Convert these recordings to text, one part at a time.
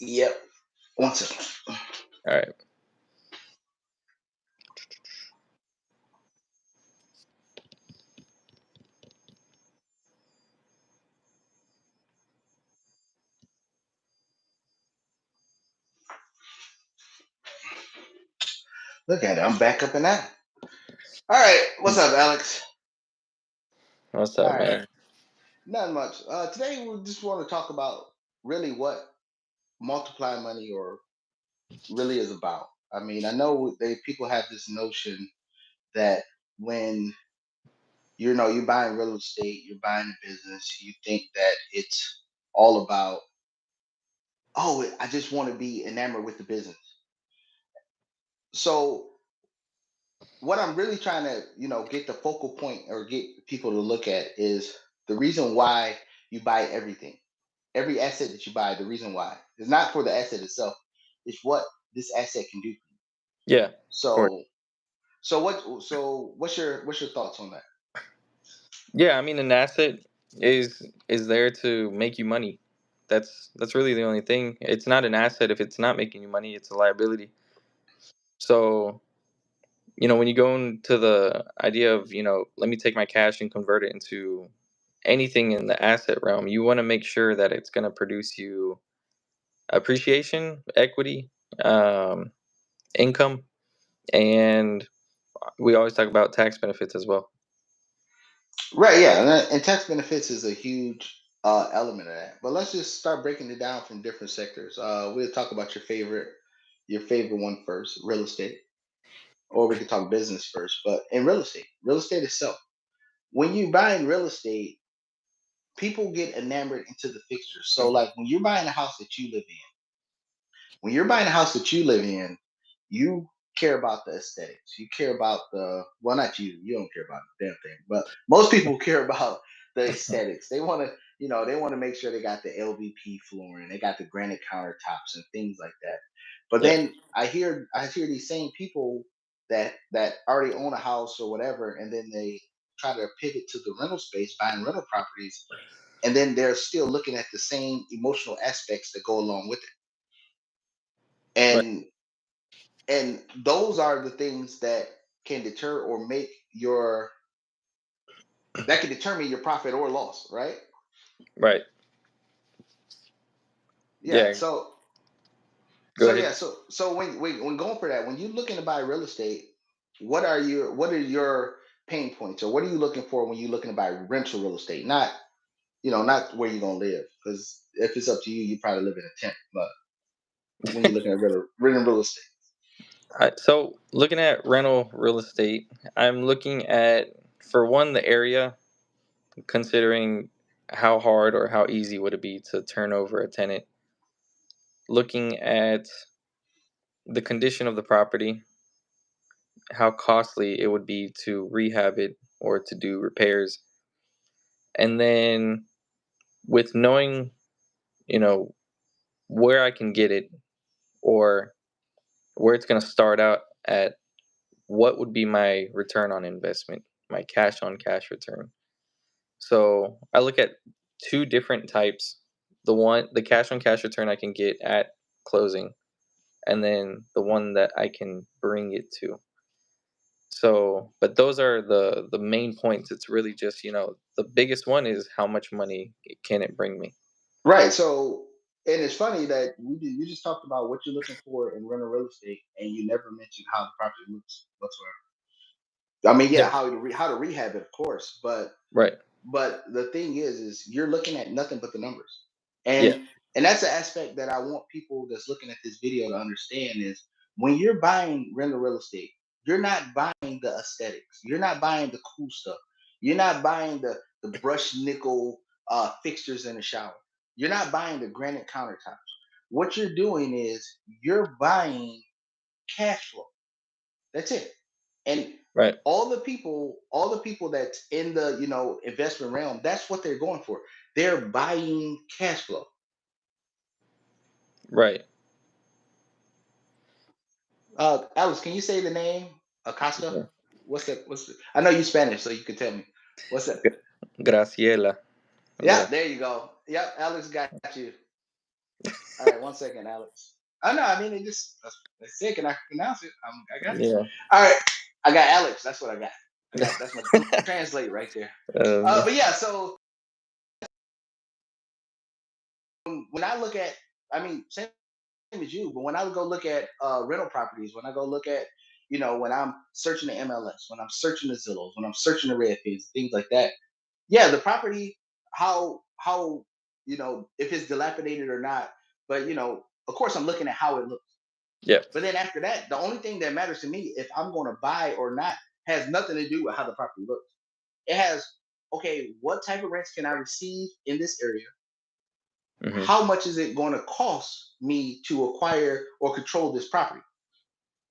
Yep. 1 second. All right. Look at it. I'm back up and out. All right. What's up, Alex? What's All up, right. man? Not much. Today we just want to talk about really what multiply money or really is about. I mean, I know people have this notion that when you're buying real estate, you're buying a business, you think that it's all about, oh, I just want to be enamored with the business. So what I'm really trying to, get the focal point or get people to look at is the reason why you buy everything. Every asset that you buy, the reason why is not for the asset itself, it's what this asset can do. Yeah, of course. So, what's your thoughts on that? Yeah, I mean, an asset is there to make you money. That's really the only thing. It's not an asset if it's not making you money. It's a liability. So, when you go into the idea of, let me take my cash and convert it into anything in the asset realm, you want to make sure that it's going to produce you appreciation, equity, um, income, and we always talk about tax benefits as well. Right, yeah, and tax benefits is a huge element of that. But let's just start breaking it down from different sectors. We'll talk about your favorite one first, real estate, or we could talk business first. But in real estate itself, when you buy in real estate, people get enamored into the fixtures. So, like when you're buying a house that you live in, when you're buying a house that you live in, you care about the aesthetics. You care about not you. You don't care about the damn thing, but most people care about the aesthetics. They want to make sure they got the LVP flooring, they got the granite countertops and things like that. But Yeah, then I hear these same people that already own a house or whatever, and then they try to pivot to the rental space, buying rental properties, and then they're still looking at the same emotional aspects that go along with it. right, And those are the things that can deter or make your that can determine your profit or loss, right? right. Yeah. Yeah, go So ahead. yeah. So when going for that, when you're looking to buy real estate, what are your pain points, or what are you looking for when you're looking to buy rental real estate? Not where you're gonna live, because if it's up to you, you probably live in a tent. But when you're looking at rental real estate. So, looking at rental real estate, I'm looking at, for one, the area, considering how hard or how easy would it be to turn over a tenant. Looking at the condition of the property, how costly it would be to rehab it or to do repairs. And then, with knowing, you know, where I can get it or where it's going to start out at, what would be my return on investment, my cash on cash return. So I look at two different types. The cash on cash return I can get at closing, and then the one that I can bring it to. So, but those are the main points. It's really just, the biggest one is how much money can it bring me. Right. So, and it's funny that you just talked about what you're looking for in rental real estate, and you never mentioned how the property looks whatsoever. I mean, yeah, Yeah. how to rehab it, of course, but Right. the thing is you're looking at nothing but the numbers, Yeah. and that's the aspect that I want people that's looking at this video to understand is when you're buying rental real estate, you're not buying the aesthetics, you're not buying the cool stuff, you're not buying the brushed nickel fixtures in the shower, you're not buying the granite countertops. What you're doing is you're buying cash flow. That's it. And Right. all the people that's in the investment realm, that's what they're going for. They're buying cash flow. Right. Alex, can you say the name? Acosta? Yeah. What's that? I know you Spanish, so you can tell me. What's that? Graciela. Yeah, there you go. Yep, Alex got you. All right, 1 second, Alex. Oh no, I mean it just that's sick, and I can pronounce it. I got you. Yeah. All right, I got Alex. That's what I got. That's my Google Translate right there. Um, But yeah, so when I look at, I mean, same as you, but when I would go look at rental properties, when I go look at, when I'm searching the MLS, when I'm searching the Zillows, when I'm searching the Redfins, things like that. Yeah, the property, how if it's dilapidated or not, but of course I'm looking at how it looks. yeah. But then after that, the only thing that matters to me if I'm going to buy or not has nothing to do with how the property looks. It has, okay, what type of rents can I receive in this area? Hmm. How much is it going to cost me to acquire or control this property?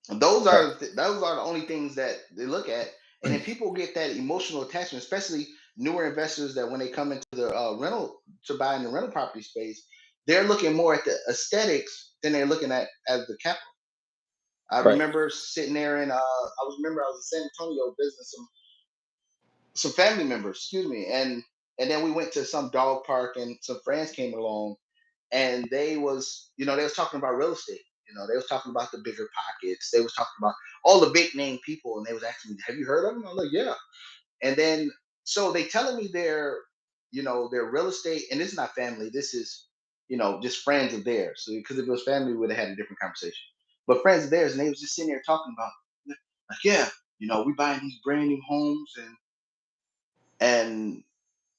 Those Right. are those are the only things that they look at, and then people get that emotional attachment, especially newer investors that when they come into the rental to buy in the rental property space, they're looking more at the aesthetics than they're looking at as the capital. I Right. remember sitting there and I was in San Antonio visiting some family members, excuse me, and then we went to some dog park and some friends came along and they was talking about real estate. They was talking about the bigger pockets. They was talking about all the big name people, and they was asking me, "Have you heard of them?" I'm like, "Yeah." And then so they telling me their real estate, and this is not family. This is just friends of theirs. So because if it was family, we would have had a different conversation. But friends of theirs, and they was just sitting there talking about like, yeah, we buying these brand new homes and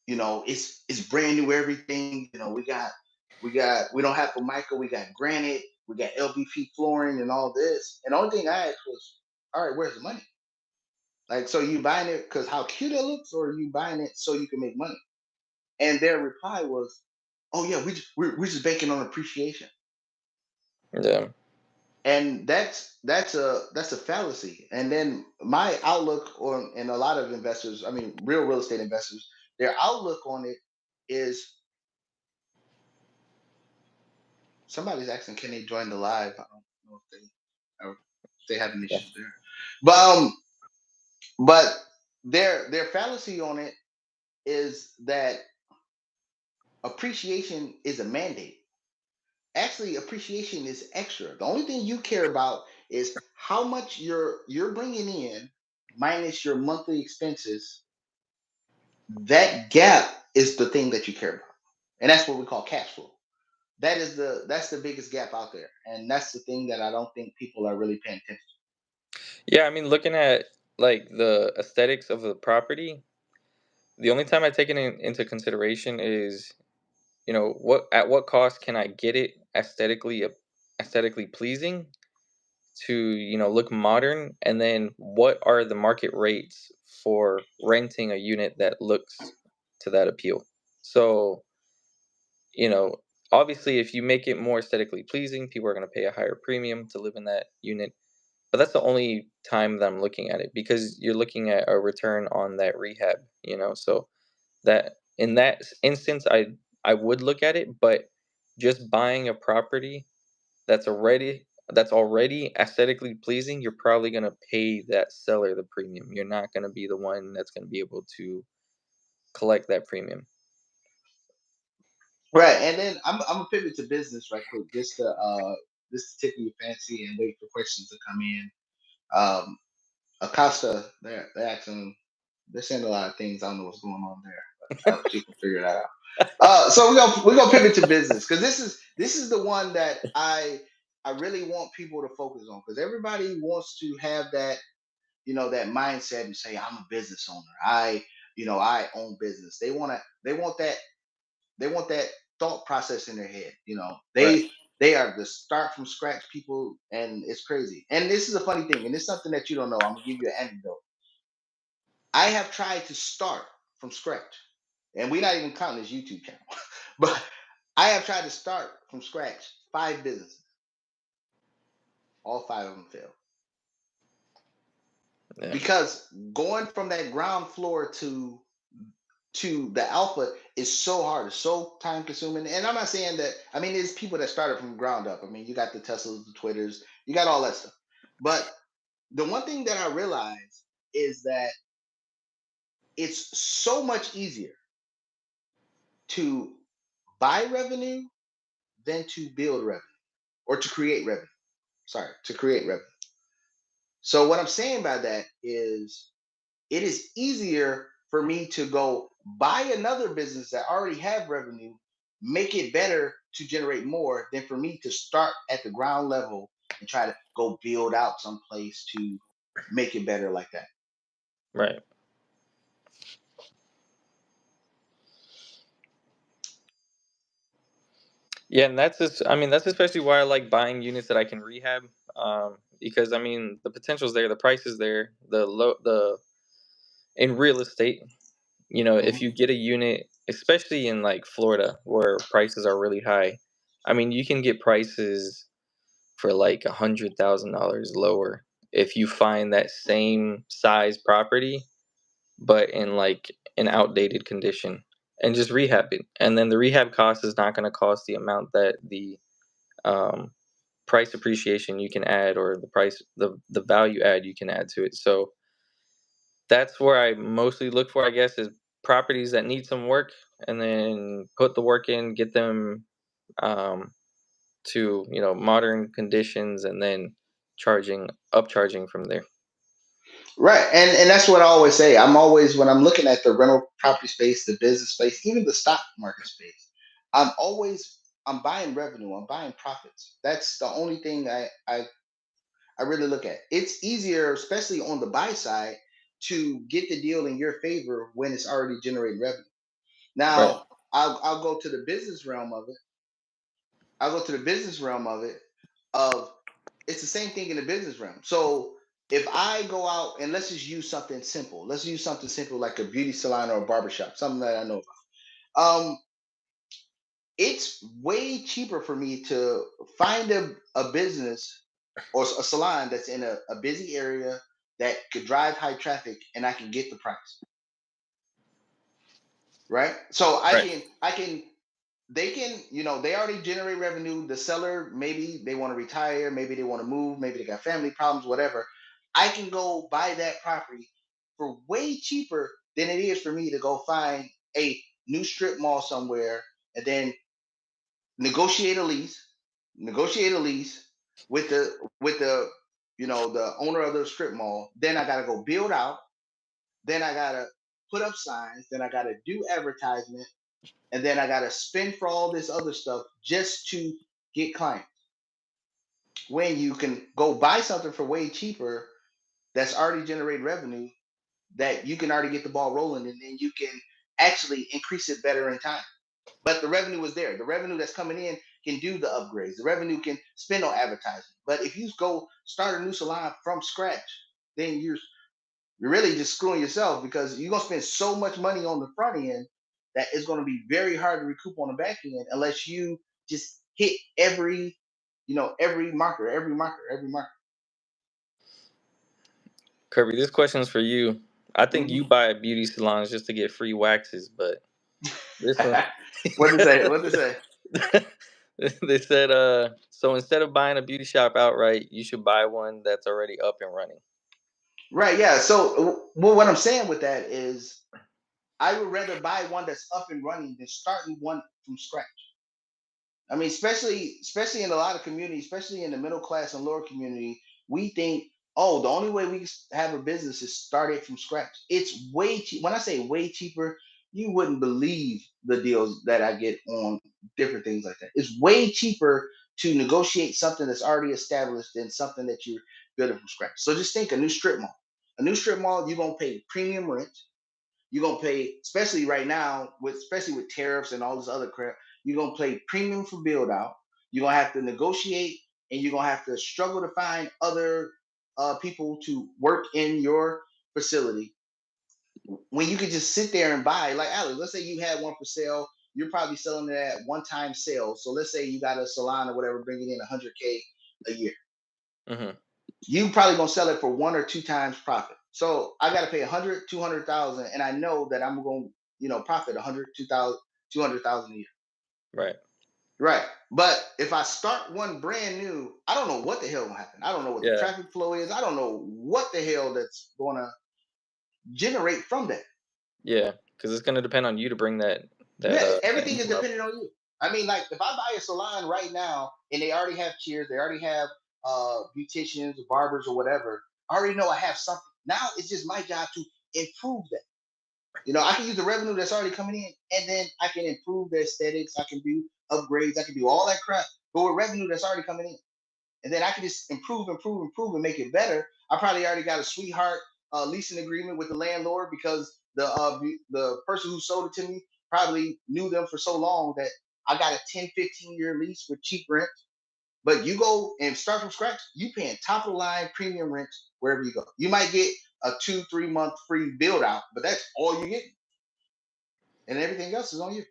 it's brand new everything. We don't have Formica, we got granite, we got LVP flooring and all this. And the only thing I asked was, all right, where's the money? Like, so you buying it because how cute it looks, or are you buying it so you can make money? And their reply was, oh yeah, we're just banking on appreciation. Yeah. And that's a fallacy. And then my outlook on and a lot of investors, I mean real estate investors, their outlook on it is somebody's asking, can they join the live? I don't know if they having Yeah. issues there. But their fallacy on it is that appreciation is a mandate. Actually, appreciation is extra. The only thing you care about is how much you're bringing in minus your monthly expenses. That gap is the thing that you care about, and that's what we call cash flow. That's the biggest gap out there, and that's the thing that I don't think people are really paying attention Yeah. I mean, looking at like the aesthetics of the property, the only time I take it into consideration is, what at what cost can I get it aesthetically pleasing to, look modern, and then what are the market rates for renting a unit that looks to that appeal. So, you know, obviously if you make it more aesthetically pleasing, people are going to pay a higher premium to live in that unit. But that's the only time that I'm looking at it, because you're looking at a return on that rehab, So that in that instance, I would look at it, but just buying a property that's already aesthetically pleasing, you're probably gonna pay that seller the premium. You're not gonna be the one that's gonna be able to collect that premium. Right, and then I'm gonna pivot to business right quick, just to tickle your fancy and wait for questions to come in. Um, Acosta, they're asking, they're saying a lot of things. I don't know what's going on there, but you can figure that out. So we're gonna pivot to business because this is the one that I really want people to focus on because everybody wants to have that mindset and say I'm a business owner. I own business. They want that thought process in their head. Right. They are the start from scratch people, and it's crazy. And this is a funny thing, and it's something that you don't know. I'm gonna give you an anecdote. I have tried to start from scratch, and we're not even counting this YouTube channel, but I have tried to start from scratch 5 businesses. All 5 of them failed Yeah. because going from that ground floor to the alpha is so hard. It's so time consuming. And I'm not saying that. I mean, there's people that started from ground up. I mean, you got the Teslas, the Twitters, you got all that stuff. But the one thing that I realized is that it's so much easier to buy revenue than to build revenue or to create revenue. Sorry, to create revenue. So what I'm saying by that is it is easier for me to go buy another business that already have revenue, make it better to generate more than for me to start at the ground level and try to go build out someplace to make it better like that. Right. Yeah, and that's just, I mean, that's especially why I like buying units that I can rehab. Because I mean, the potential's there, the price is there, the in real estate, if Mhm. you get a unit, especially in like Florida where prices are really high, I mean, you can get prices for like $100,000 lower if you find that same size property, but in like an outdated condition, and just rehab it. And then the rehab cost is not going to cost the amount that the um, price appreciation you can add, or the value add you can add to it. So that's where I mostly look for, I guess, is properties that need some work, and then put the work in, get them um, to modern conditions, and then upcharging from there. Right. And that's what I always say. I'm always when I'm looking at the rental property space, the business space, even the stock market space, I'm buying revenue, I'm buying profits. That's the only thing I really look at. It's easier, especially on the buy side, to get the deal in your favor when it's already generating revenue. Right. Now, I'll go to the business realm of it. I'll go to the business realm of it. Of it's the same thing in the business realm. So if I go out and let's just use something simple. Let's use something simple like a beauty salon or a barbershop, something that I know about. It's way cheaper for me to find a business or a salon that's in a busy area that could drive high traffic and I can get the price. Right. So Right. I can they can, they already generate revenue. The seller, maybe they want to retire, maybe they want to move, maybe they got family problems, whatever. I can go buy that property for way cheaper than it is for me to go find a new strip mall somewhere and then negotiate a lease, negotiate a lease with the the owner of the strip mall. Then I gotta go build out. Then I gotta put up signs. Then I gotta do advertisement, and then I gotta spend for all this other stuff just to get clients. When you can go buy something for way cheaper that's already generated revenue, that you can already get the ball rolling, and then you can actually increase it better in time. But the revenue is there. The revenue that's coming in can do the upgrades. The revenue can spend on advertising. But if you go start a new salon from scratch, then you're really just screwing yourself because you're gonna spend so much money on the front end that it's gonna be very hard to recoup on the back end unless you just hit every marker, every marker, every marker. Kirby, this question's for you. I think Hmm. you buy beauty salons just to get free waxes, but this one. What to say? What to say? They said, so instead of buying a beauty shop outright, you should buy one that's already up and running. Right, yeah. So, well, what I'm saying with that is, I would rather buy one that's up and running than starting one from scratch. I mean, especially in a lot of communities, especially in the middle class and lower community, we think, oh, the only way we can have a business is start it from scratch. It's way cheap. When I say way cheaper, you wouldn't believe the deals that I get on different things like that. It's way cheaper to negotiate something that's already established than something that you're building from scratch. So just think a new strip mall. A new strip mall, you're gonna pay premium rent. You're gonna pay, especially right now, especially with tariffs and all this other crap, you're gonna pay premium for build out. You're gonna have to negotiate, and you're gonna have to struggle to find other people to work in your facility. When you could just sit there and buy, like Alex, let's say you had one for sale, you're probably selling it at one time sales. So let's say you got a salon or whatever bringing in 100K a year. Hmm. You probably gonna sell it for one or two times profit. So I got to pay 100, 200,000, and I know that I'm going to, profit 100, 2,000, 200,000 a year. Right. Right. But if I start one brand new, I don't know what the hell will happen. I don't know what the Yeah. traffic flow is. I don't know what the hell that's going to generate from that. Yeah. Because it's gonna depend on you to bring that Yeah, that everything is income up. dependent on you. I mean, like if I buy a salon right now and they already have chairs, they already have beauticians or barbers or whatever, I already know I have something. Now it's just my job to improve that. I can use the revenue that's already coming in, and then I can improve the aesthetics. I can do upgrades. I can do all that crap, but with revenue that's already coming in, and then I can just improve, improve, improve, and make it better. I probably already got a sweetheart leasing agreement with the landlord because the person who sold it to me probably knew them for so long that I got a 10, 15-year lease with cheap rent. But you go and start from scratch, you paying top of the line premium rent wherever you go. You might get a 2, 3 month free build out, but that's all you get, and everything else is on you.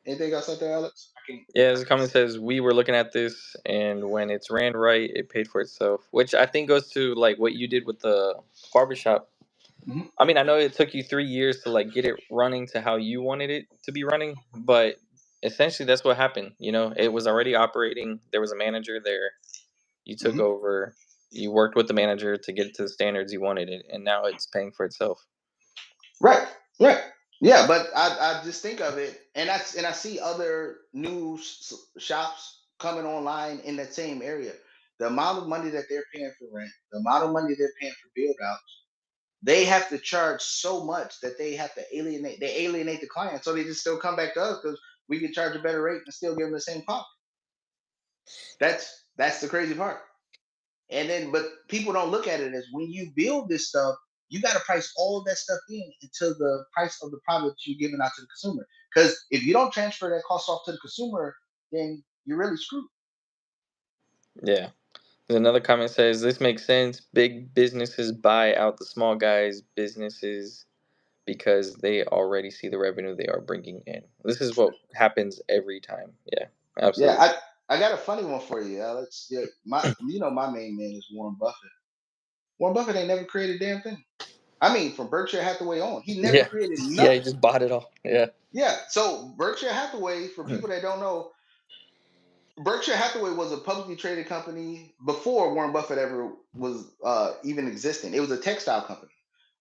Anything else out there, Alex? I can. Yeah, as the comment says, we were looking at this, and when it's ran right, it paid for itself. Which I think goes to like what you did with the barbershop. Mhm. I mean, I know it took you 3 years to like get it running to how you wanted it to be running, but essentially that's what happened. It was already operating. There was a manager there. You took Mhm. over. You worked with the manager to get it to the standards you wanted it, and now it's paying for itself. Right. Right. Yeah, but I just think of it, and I see other new shops coming online in that same area. The amount of money that they're paying for rent, the amount of money they're paying for build out, they have to charge so much that they have to alienate. They alienate the client, so they just still come back to us because we can charge a better rate and still give them the same cost. That's the crazy part. And then, but people don't look at it as when you build this stuff, you got to price all of that stuff in into the price of the product you're giving out to the consumer. Because if you don't transfer that cost off to the consumer, then you're really screwed. Yeah. There's another comment says this makes sense. Big businesses buy out the small guys' businesses because they already see the revenue they are bringing in. This is what happens every time. Yeah, Yeah, absolutely. I got a funny one for you, Alex. Yeah, my main man is Warren Buffett. Warren Buffett ain't never created a damn thing. I mean, from Berkshire Hathaway on, he never Yeah, created yeah. He nothing. just bought it all. Yeah, Yeah, so Berkshire Hathaway, for people that don't know, Berkshire Hathaway was a publicly traded company before Warren Buffett ever was even existing. It was a textile company.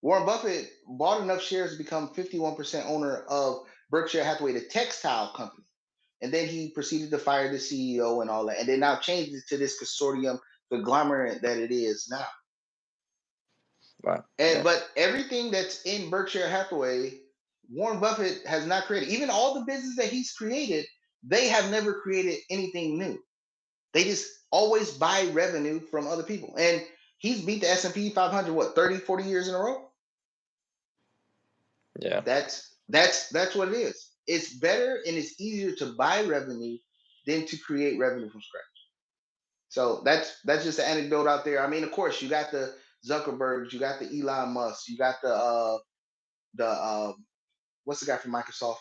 Warren Buffett bought enough shares to become 51% owner of Berkshire Hathaway, the textile company. And then he proceeded to fire the CEO and all that. And then now changed it to this consortium conglomerate that it is now. wow. And Yeah, but everything that's in Berkshire Hathaway, Warren Buffett has not created. Even all the business that he's created, they have never created anything new. They just always buy revenue from other people. And he's beat the S&P 500 what, 30, 40 years in a row? yeah, That's what it is. It's better and it's easier to buy revenue than to create revenue from scratch. So that's just an anecdote out there. I mean, of course, you got the Zuckerbergs, you got the Elon Musk, you got the what's the guy from Microsoft?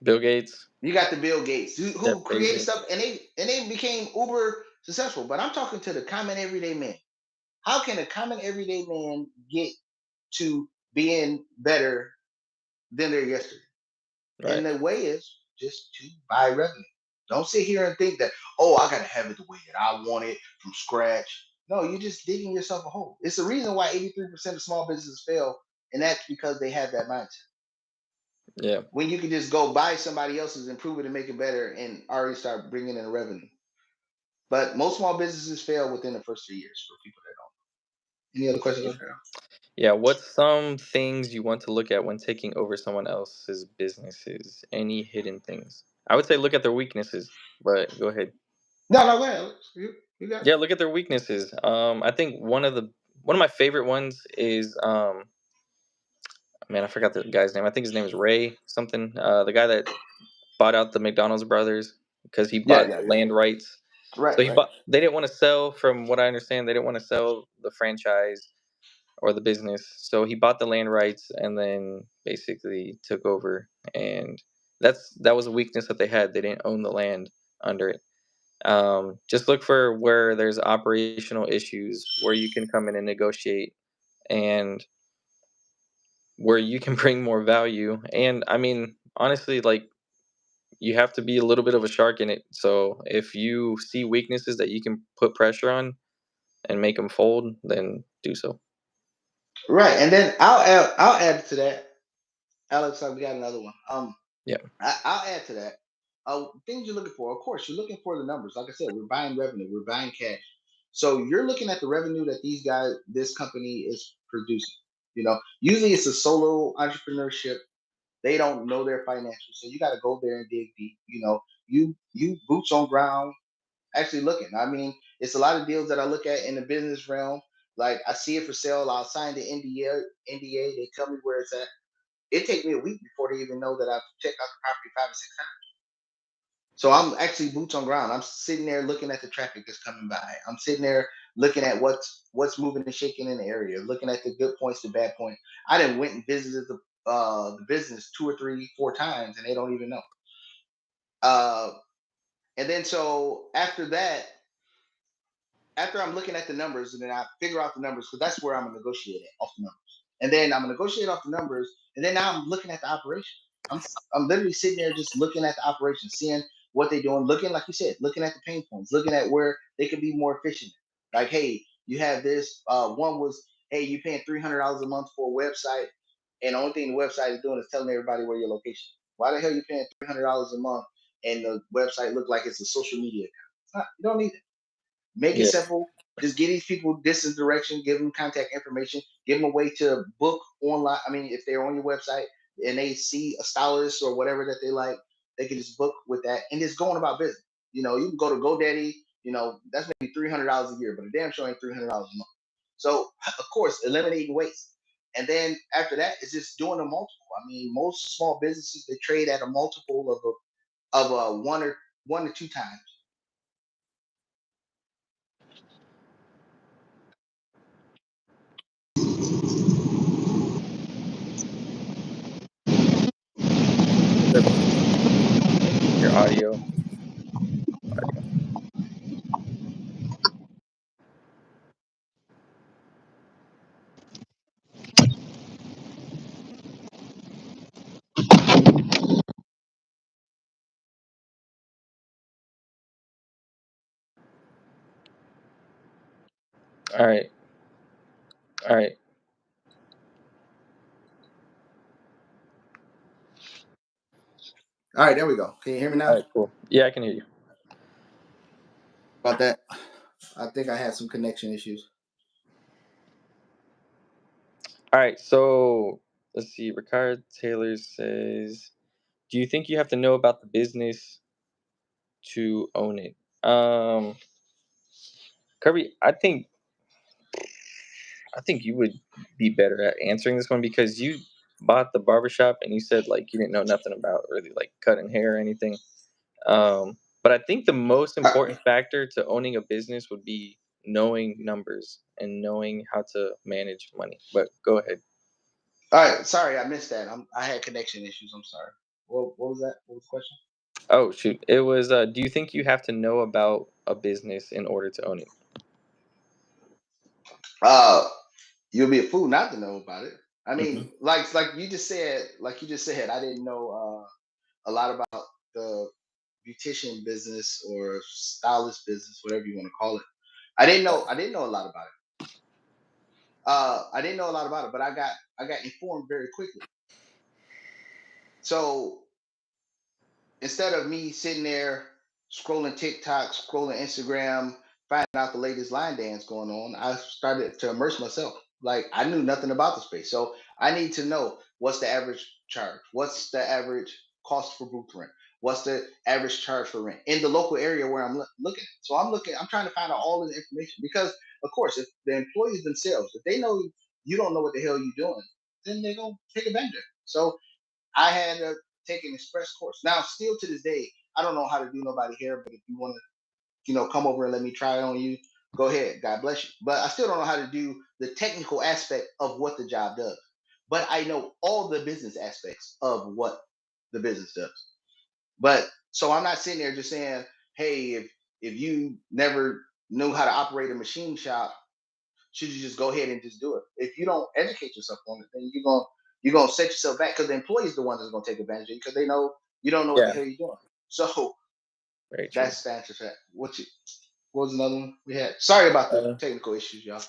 Bill Gates, You got the Bill Gates Jeff who created Bezos. stuff and they became uber successful. But I'm talking to the common everyday man. How can a common everyday man get to being better than they're yesterday? And Right. the way is just to buy revenue. Don't sit here and think that, oh, I gotta have it the way that I want it from scratch. No, you're just digging yourself a hole. It's the reason why 83% of small businesses fail, and that's because they have that mindset. Yeah, When you can just go buy somebody else's, improve it, and make it better, and already start bringing in revenue. But most small businesses fail within the first 3 years for people that don't. Any other questions out there? yeah. What's some things you want to look at when taking over someone else's businesses? Any hidden things? I would say look at their weaknesses, but go ahead. No, no, go ahead, Alex. You got it. Yeah, look at their weaknesses. I think one of my favorite ones is man, I forgot the guy's name. I think his name is Ray something. The guy that bought out the McDonald's brothers because he Yeah, bought yeah, yeah. land rights. So Right, he right. bought. They didn't want to sell, from what I understand, they didn't want to sell the franchise or the business. So he bought the land rights and then basically took over. And that was a weakness that they had. They didn't own the land under it. Just look for where there's operational issues, where you can come in and negotiate, and where you can bring more value. And I mean, honestly, like you have to be a little bit of a shark in it. So if you see weaknesses that you can put pressure on and make them fold, then do so. Right, and then I'll add to that, Alex. We got another one. Yeah. I'll add to that. things you're looking for. Of course, you're looking for the numbers. Like I said, we're buying revenue, we're buying cash. So you're looking at the revenue that this company is producing. Usually it's a solo entrepreneurship. They don't know their financials, so you got to go there and dig deep. You boots on ground, actually looking. I mean, it's a lot of deals that I look at in the business realm. Like I see it for sale, I'll sign the NDA. They tell me where it's at. It takes me a week before they even know that I've checked out the property 5 or 6 times. So I'm actually boots on ground. I'm sitting there looking at the traffic that's coming by. I'm sitting there looking at what's moving and shaking in the area, looking at the good points, the bad points. I done went and visited the business 2 or 3, 4 times, and they don't even know. Uh, and then so after I'm looking at the numbers, and then I figure out the numbers because that's where I'm gonna negotiate it off the numbers. And then I'm gonna negotiate off the numbers, and then now I'm looking at the operation. I'm literally sitting there just looking at the operation, seeing what they're doing, looking like you said, looking at the pain points, looking at where they could be more efficient. Like, hey, you have this. One was, hey, you're paying $300 a month for a website, and the only thing the website is doing is telling everybody where your location is. Why the hell are you paying $300 a month and the website look like it's a social media account? It's not, you don't need it. Make it Yeah. simple. Just give these people distance direction, give them contact information, give them a way to book online. I mean, if they're on your website and they see a stylist or whatever that they like, they can just book with that and just going about business. You can go to GoDaddy, that's maybe $300 a year, but a damn sure ain't $300 a month. So, of course, eliminating waste. And then after that, it's just doing a multiple. I mean, most small businesses, they trade at a multiple of a 1 or 2 times. Your audio. All right. All right. All right, there we go. Can you hear me All now? right. Cool. Yeah, I can hear you. About that. I think I had some connection issues. All right. So let's see. Ricard Taylor says, "Do you think you have to know about the business to own it?" Kirby, I think you would be better at answering this one because you bought the barbershop and you said like you didn't know nothing about really like cutting hair or anything. But I think the most All important factor to owning a business would be knowing numbers and knowing how to manage money. But go ahead. right, sorry, I missed that. I had connection issues. I'm sorry. What was that? What was the question? Oh shoot! It was. Do you think you have to know about a business in order to own it? Uh, you'll be a fool not to know about it. I Hmm. mean, like you just said, I didn't know a lot about the beautician business or stylist business, whatever you want to call it. I didn't know a lot about it. I didn't know a lot about it, but I got informed very quickly. So instead of me sitting there scrolling TikTok, scrolling Instagram, finding out the latest line dance going on, I started to immerse myself. Like I knew nothing about the space, so I need to know what's the average charge, what's the average cost for booth rent, what's the average charge for rent in the local area where I'm looking. So I'm trying to find out all of the information because, of course, if the employees themselves, if they know you don't know what the hell you're doing, then they're gonna take advantage of it. So I had to take an express course. Now, still to this day, I don't know how to do nobody hair, but if you want to, come over and let me try it on you, go ahead. God bless you. But I still don't know how to do the technical aspect of what the job does. But I know all the business aspects of what the business does. But so I'm not sitting there just saying, hey, if you never knew how to operate a machine shop, should you just go ahead and just do it? If you don't educate yourself on it, then you're gonna set yourself back because the employees the ones that's gonna take advantage of you because they know you don't know what the Yeah, hell you're doing. So very true. that's the answer to that. What was another one we had? Sorry about the Uh, technical issues, y'all.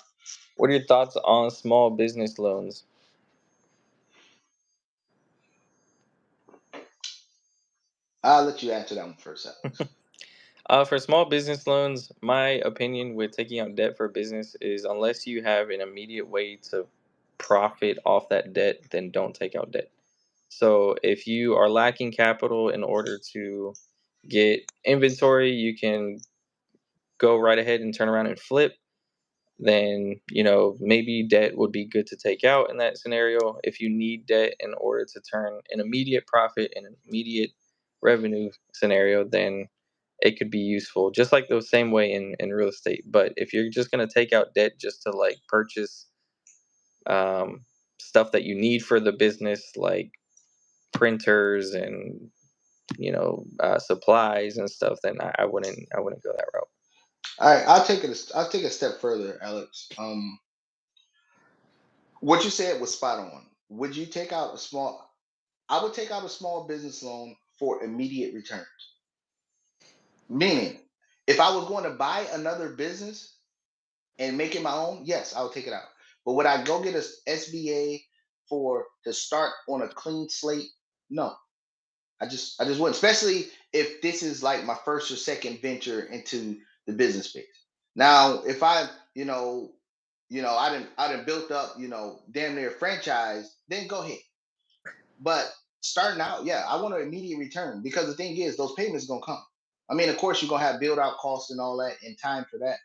what are your thoughts on small business loans? I'll let you answer that one first, Alex. For small business loans, my opinion with taking out debt for a business is unless you have an immediate way to profit off that debt, then don't take out debt. So if you are lacking capital in order to get inventory, you can go right ahead and turn around and flip. Then maybe debt would be good to take out in that scenario. If you need debt in order to turn an immediate profit and an immediate revenue scenario, then it could be useful, just like the same way in real estate. But if you're just going to take out debt just to like purchase um, stuff that you need for the business, like printers and supplies and stuff, then I wouldn't go that route. All right, I'll take it. I'll take a step further, Alex. What you said was spot on. Would you take out a small? I would take out a small business loan for immediate returns. Meaning, if I was going to buy another business and make it my own, yes, I would take it out. But would I go get a SBA for to start on a clean slate? No, I just wouldn't. Especially if this is like my first or second venture into the business space. Now, if I didn't built up, damn near franchise, then go ahead. But starting out, yeah, I want an immediate return because the thing is, those payments gonna come. I mean, of course, you're gonna have build out costs and all that and time for that.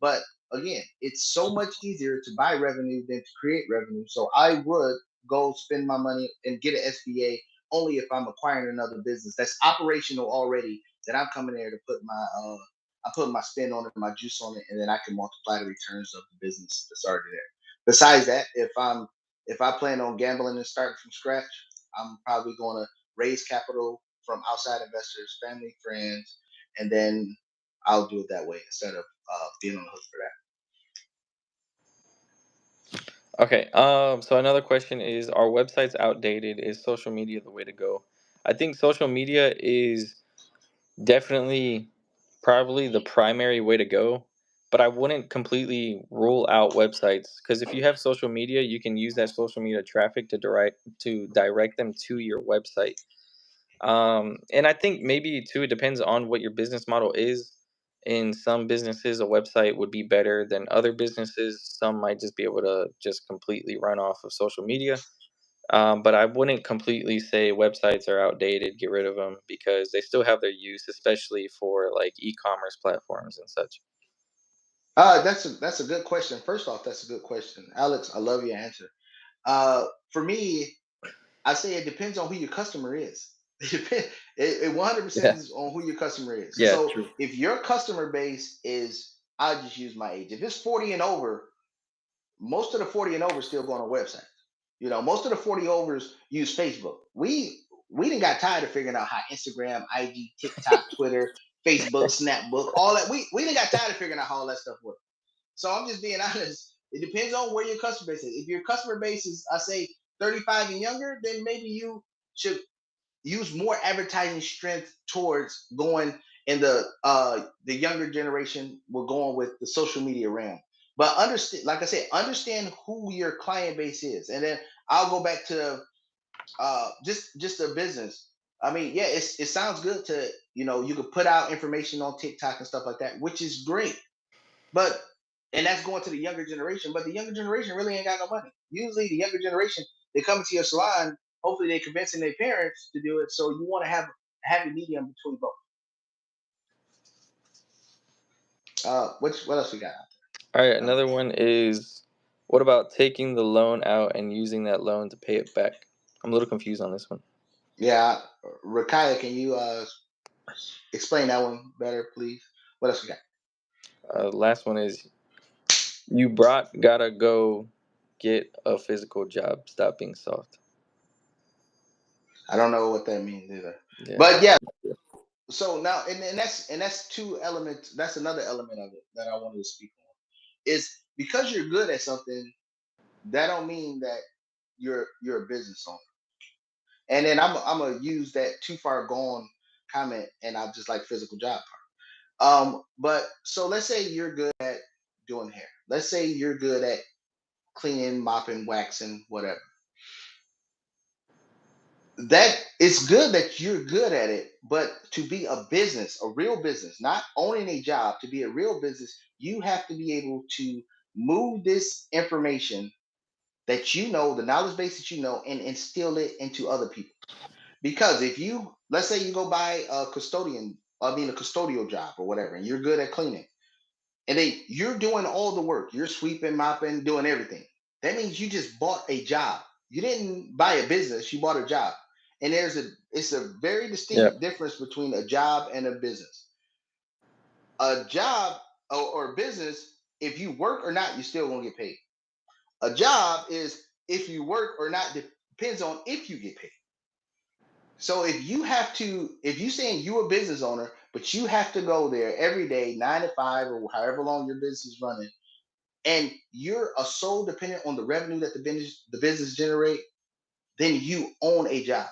But again, it's so much easier to buy revenue than to create revenue. So I would go spend my money and get an SBA only if I'm acquiring another business that's operational already. That I'm coming there to put I put my spin on it, my juice on it, and then I can multiply the returns of the business that's already there. Besides that, if I plan on gambling and starting from scratch, I'm probably going to raise capital from outside investors, family, friends, and then I'll do it that way instead of being on the hook for Okay. So another question is: are websites outdated? Is social media the way to go? I think social media is definitely probably the primary way to go, but I wouldn't completely rule out websites because if you have social media, you can use that social media traffic to direct them to your website. And I think maybe too, it depends on what your business model is. In some businesses, a website would be better than other businesses. Some might just be able to just completely run off of social media. But I wouldn't completely say websites are outdated, get rid of them because they still have their use, especially for like e-commerce platforms and such. that. That's a good question. First off, that's a good question, Alex. I love your answer. For me, I say it depends on who your customer is. It 100% Yeah. is on who your customer is. Yeah, So true. if your customer base is, I'll just use my age. If it's 40 and over, most of the 40 and over still go on a website. Most of the 40 overs use Facebook. We didn't got tired of figuring out how Instagram, IG, TikTok, Twitter, Facebook, Snapbook, all that. We didn't got tired of figuring out how all that stuff works. So I'm just being honest. It depends on where your customer base is. If your customer base is, I say, 35 and younger, then maybe you should use more advertising strength towards going in the younger generation. We're going with the social media realm. But understand, like I said, understand who your client base is, and then I'll go back to just a business. I mean, yeah, it sounds good to you could put out information on TikTok and stuff like that, which is great. But and that's going to the younger generation, but the younger generation really ain't got no money. Usually the younger generation, they come to your salon, hopefully they're convincing their parents to do it. So you want to have a happy medium between both. What else we got? All right, Um, another one is what about taking the loan out and using that loan to pay it back? I'm a little confused on this one. yeah, Rakaya, can you explain that one better, please? What else we got? Last one is you gotta go get a physical job. Stop being soft. I don't know what that means either. Yeah. But yeah, so now and that's two elements. That's another element of it that I wanted to speak on. Is because you're good at something, that don't mean that you're a business owner. And then I'm gonna use that too far gone comment, and I'll just like physical job. But so let's say you're good at doing hair. Let's say you're good at cleaning, mopping, waxing, whatever. that it's good that you're good at it, but to be a business, a real business, not owning a job, to be a real business, you have to be able to move this information that you know, the knowledge base that you know, and instill it into other people. Because if you, let's say you go buy a custodian, I mean a custodial job or whatever, and you're good at cleaning, and you're doing all the work, you're sweeping, mopping, doing everything. That means you just bought a job. You didn't buy a business, you bought a job. And it's a very Yeah. distinct difference between a job and a business. A job or a business, if you work or not, you still gonna get paid. A job is if you work or not, depends on if you get paid. So if you saying you a business owner, but you have to go there every day, 9 to 5, or however long your business is running, and you're a sole dependent on the revenue that the business generate, then you own a job.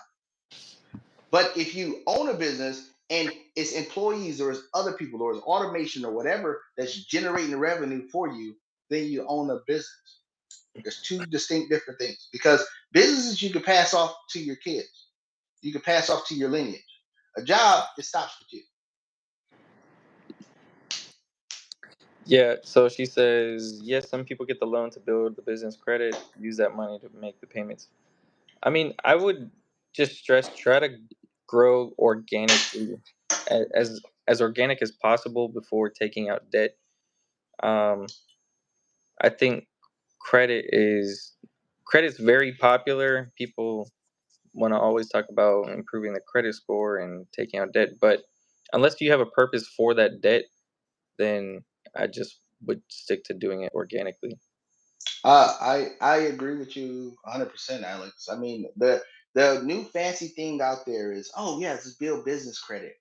But if you own a business and it's employees or it's other people or it's automation or whatever that's generating the revenue for you, then you own a business. There's two distinct different things, because businesses you can pass off to your kids, you can pass off to your lineage. A job, it stops with you. Yeah, so she says, yes, some people get the loan to build the business credit, use that money to make the payments. I mean, I would just stress try to grow organically, as organic as possible before taking out debt. Um, I think credit is credit's very popular. People want to always talk about improving the credit score and taking out debt, but unless you have a purpose for that debt, then I just would stick to doing it organically. I agree with you 100%, Alex. I mean, the new fancy thing out there is, oh yeah, just build business credit.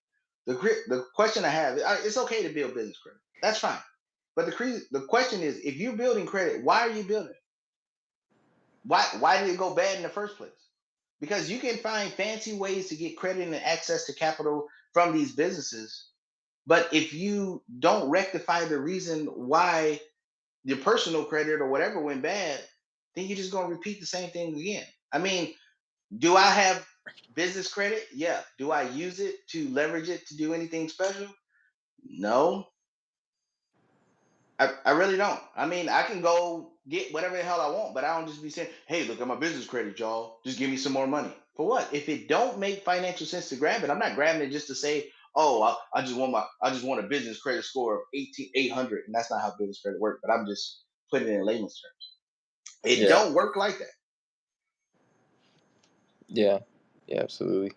The question I have, it's okay to build business credit. That's fine. But the question is, if you're building credit, why are you building it? Why did it go bad in the first place? Because you can find fancy ways to get credit and access to capital from these businesses, but if you don't rectify the reason why your personal credit or whatever went bad, then you're just going to repeat the same thing again. I mean, do I have business credit? Yeah. Do I use it to leverage it to do anything special? No, I really don't. I mean, I can go get whatever the hell I want, but I don't just be saying, hey, look at my business credit, y'all. Just give me some more money. For what? If it don't make financial sense to grab it, I'm not grabbing it just to say, oh, I just want a business credit score of 800, and that's not how business credit works. But I'm just putting it in layman's terms. It Yeah, don't work like that. yeah, yeah, absolutely.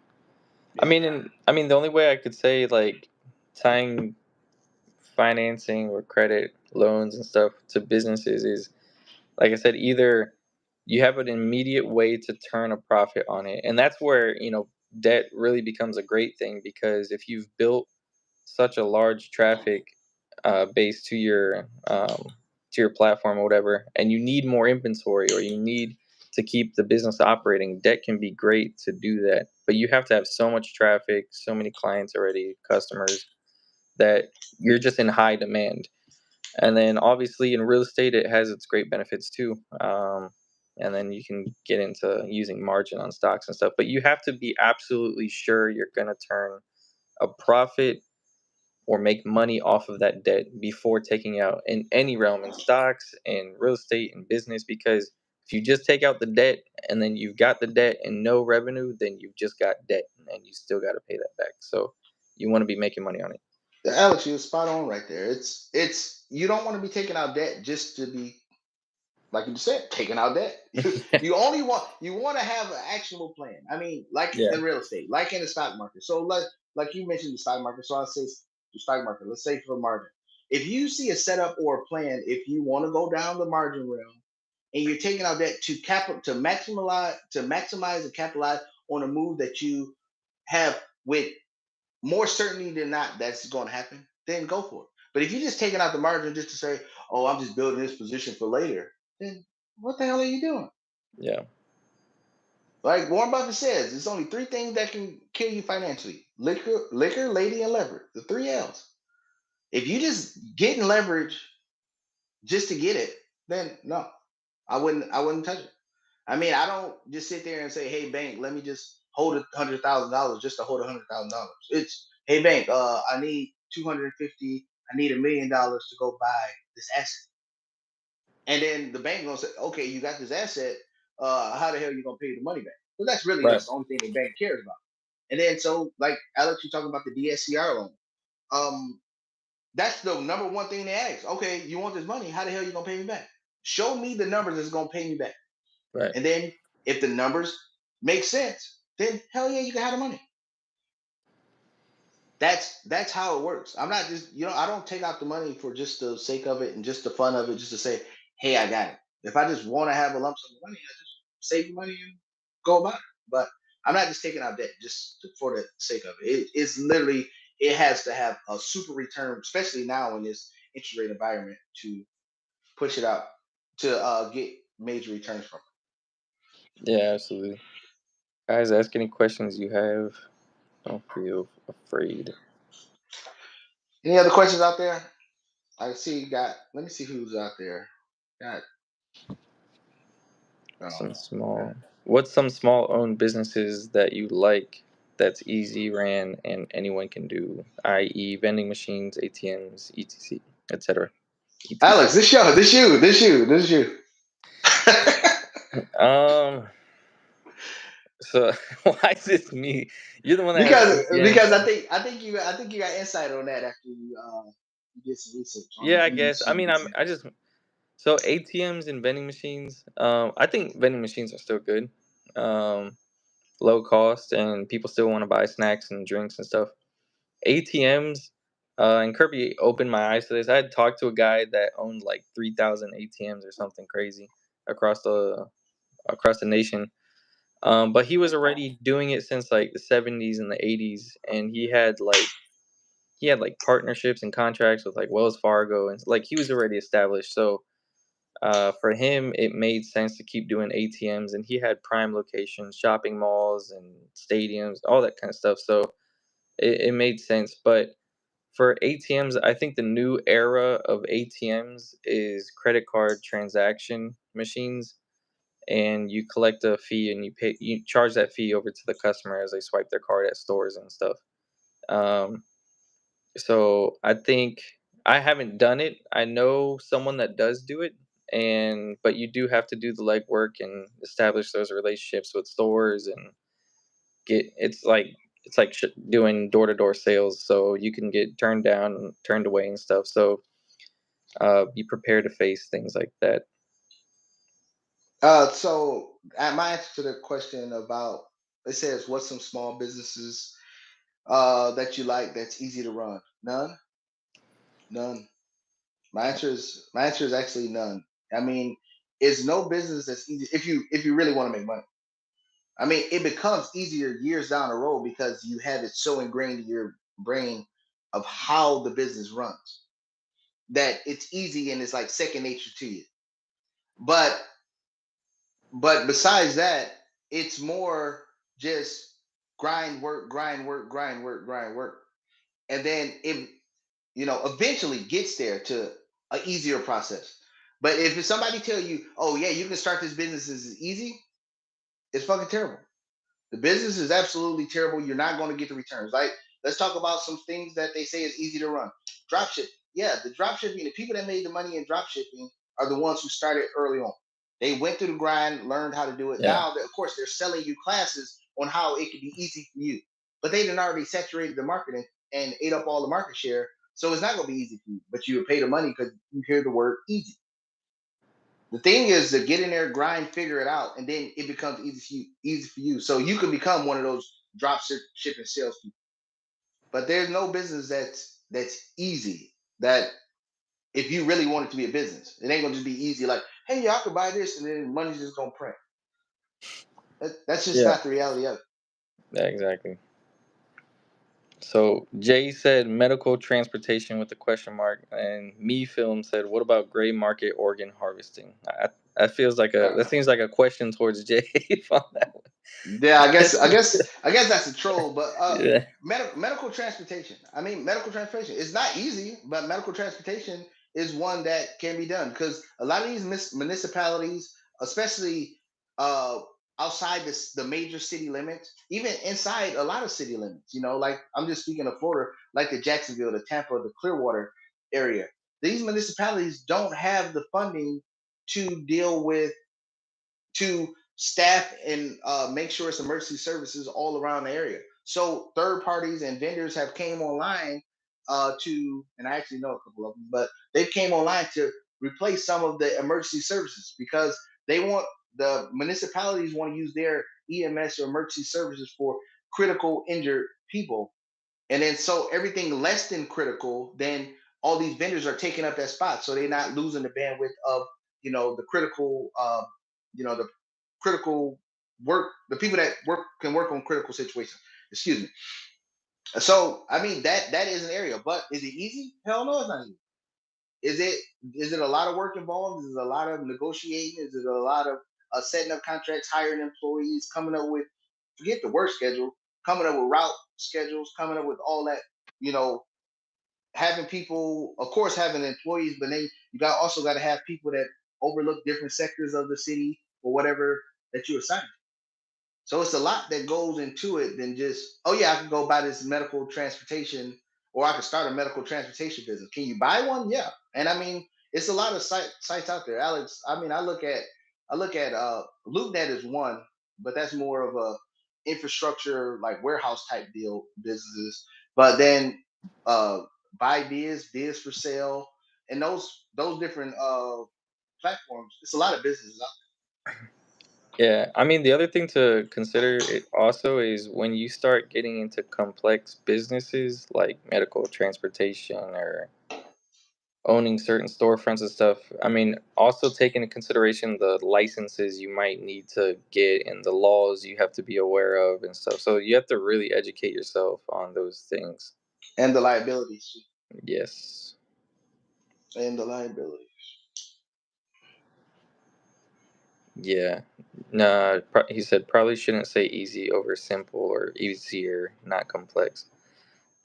I Yeah. mean, and I mean, the only way I could say like tying financing or credit loans and stuff to businesses is, like I said, either you have an immediate way to turn a profit on it, and that's where debt really becomes a great thing, because if you've built such a large traffic base to your platform or whatever, and you need more inventory or you need to keep the business operating, debt can be great to do that. But you have to have so much traffic, so many clients already, customers, that you're just in high demand. And then obviously in real estate, it has its great benefits too. And then you can get into using margin on stocks and stuff. But you have to be absolutely sure you're going to turn a profit or make money off of that debt before taking out in any realm, in stocks and real estate and business. Because if you just take out the debt and then you've got the debt and no revenue, then you've just got debt and you still got to pay that back. So you want to be making money on Alex, you're spot on right there. It's you don't want to be taking out debt just to be, like you said, taking out debt. it. You want to have an actionable plan. I mean, like Yeah, in real estate, like in the stock market. So like you mentioned the stock market. So I'll say the stock market. Let's say for margin. If you see a setup or a plan, if you want to go down the margin realm and you're taking out debt to maximize and capitalize on a move that you have with more certainty than not that's going to happen, then go for it. But if you're just taking out the margin just to say, oh, I'm just building this position for later, then what the hell are you doing? yeah, Like Warren Buffett says, there's only three things that can kill you financially: liquor, lady, and leverage. The three L's. If you just getting leverage just to get it, then no, I wouldn't touch it. I mean, I don't just sit there and say, hey, bank, let me just hold $100,000 just to hold $100,000. It's, hey bank, I need 250. I need $1 million to go buy this asset. And then the bank gonna say, okay, you got this asset. How the hell you gonna pay the money back? Well, Right. that's the only thing the bank cares about. And then so like Alex, you talking about the DSCR loan. Um, that's the number one thing they ask. Okay, you want this money? How the hell you gonna pay me back? Show me the numbers that's gonna pay me back. Right. And then if the numbers make sense, then hell yeah, you can have the money. That's how it works. I'm not just, I don't take out the money for just the sake of it and just the fun of it, just to say, hey, I got it. If I just want to have a lump sum of money, I just save the money and go about it. But I'm not just taking out debt for the sake of it. It's literally, it has to have a super return, especially now in this interest rate environment, to push it out to get major returns from Yeah, absolutely. Guys, ask any questions you have. Don't feel afraid. it. Any other questions out there? I see you got. Let me see who's out there. Got. Oh, Some okay. small. What's some small owned businesses that you like that's easy ran and anyone can do, i.e., vending machines, ATMs, etc., etc., etc. Alex, this you. Um. So why is this me? You're the one that has because ATMs. I think you got insight on that after you did some research on the Yeah, I vending guess. I mean, machines. I just so ATMs and vending machines. I think vending machines are still good. Um, Low cost, and people still want to buy snacks and drinks and stuff. ATMs, and Kirby opened my eyes to this. I had talked to a guy that owned like 3,000 ATMs or something crazy across the across the nation. But he was already doing it since like the 70s and the 80s, and he had like partnerships and contracts with like Wells Fargo, and like he was already established. So for him, it made sense to keep doing ATMs, and he had prime locations, shopping malls, and stadiums, all that kind of stuff. So it made sense. But for ATMs, I think the new era of ATMs is credit card transaction machines, and you collect a fee and you charge that fee over to the customer as they swipe their card at stores and stuff. Um, so I think I haven't done it. I know someone that does do it, and but you do have to do the legwork and establish those relationships with stores and get. It's like doing door to door sales, so you can get turned down and turned away and stuff. So be prepared to face things like that. So my answer to the question about, it says, what's some small businesses that you like that's easy to run? None. My answer is actually none. I mean, it's no business that's easy if you really want to make money. I mean, it becomes easier years down the road because you have it so ingrained in your brain of how the business runs that it's easy and it's like second nature to you. But besides that, it's more just grind work, grind work, grind work, grind work. And then it eventually gets there to an easier process. But if somebody tell you, oh yeah, you can start this business, this is easy, it's fucking terrible. The business is absolutely terrible. You're not going to get the returns. Like, let's talk about some things that they say is easy to run. Drop ship. Yeah, the drop shipping, the people that made the money in drop shipping are the ones who started early on. They went through the grind, learned how to do it. Yeah, Now, of course, they're selling you classes on how it can be easy for you. But they didn't already saturated the marketing and ate up all the market share. So it's not going to be easy for you. But you would pay the money because you hear the word easy. The thing is to get in there, grind, figure it out, and then it becomes easy for you. Easy for you, so you can become one of those shipping salespeople. But there's no business that's easy. That if you really want it to be a business, it ain't gonna just be easy. Like, hey, y'all could buy this, and then money's just gonna print. That's just yeah, not the reality of it. yeah, exactly. So Jay said medical transportation with a question mark, and me film said, "What about gray market organ harvesting?" That feels like that Uh, seems like a question towards Jay on that Yeah, I guess, I one. guess, I guess that's a troll. But Yeah, medical transportation. I mean, medical transportation. It's not easy, but medical transportation is one that can be done because a lot of these municipalities, especially, uh, outside the major city limits, even inside a lot of city limits. Like I'm just speaking of Florida, like the Jacksonville, the Tampa, the Clearwater area. These municipalities don't have the funding to deal with to staff and make sure it's emergency services all around the area. So third parties and vendors have came online and I actually know a couple of them, but they came online to replace some of the emergency services because they want the municipalities want to use their EMS or emergency services for critical injured people, and then so everything less than critical, then all these vendors are taking up that spot, so they're not losing the bandwidth of the critical, the critical work, the people that work can work on critical situations. Excuse me. So I mean that is an area, but is it easy? Hell no, it's not easy. Is it? Is it a lot of work involved? Is it a lot of negotiating? Is it a lot of setting up contracts, hiring employees, coming up with forget the work schedule, coming up with route schedules, coming up with all that, you know, having people, of course, having employees, but then you got also got to have people that overlook different sectors of the city or whatever that you assign. So it's a lot that goes into it than just, oh yeah, I can go buy this medical transportation, or I can start a medical transportation business. Can you buy one? Yeah. And I mean, it's a lot of sites out there, Alex. I mean, I look at LoopNet is one, but that's more of a infrastructure like warehouse type deal businesses. But then uh buy biz for sale, and those different platforms. It's a lot of businesses out Yeah, I mean, the other thing to consider it also is when you start getting into complex businesses like medical transportation or owning certain storefronts and stuff. I mean, also take into consideration the licenses you might need to get and the laws you have to be aware of and stuff. So you have to really educate yourself on those things. there. And the liabilities. Yes. And the liabilities. Yeah. Nah, he said probably shouldn't say easy over simple or easier, not complex.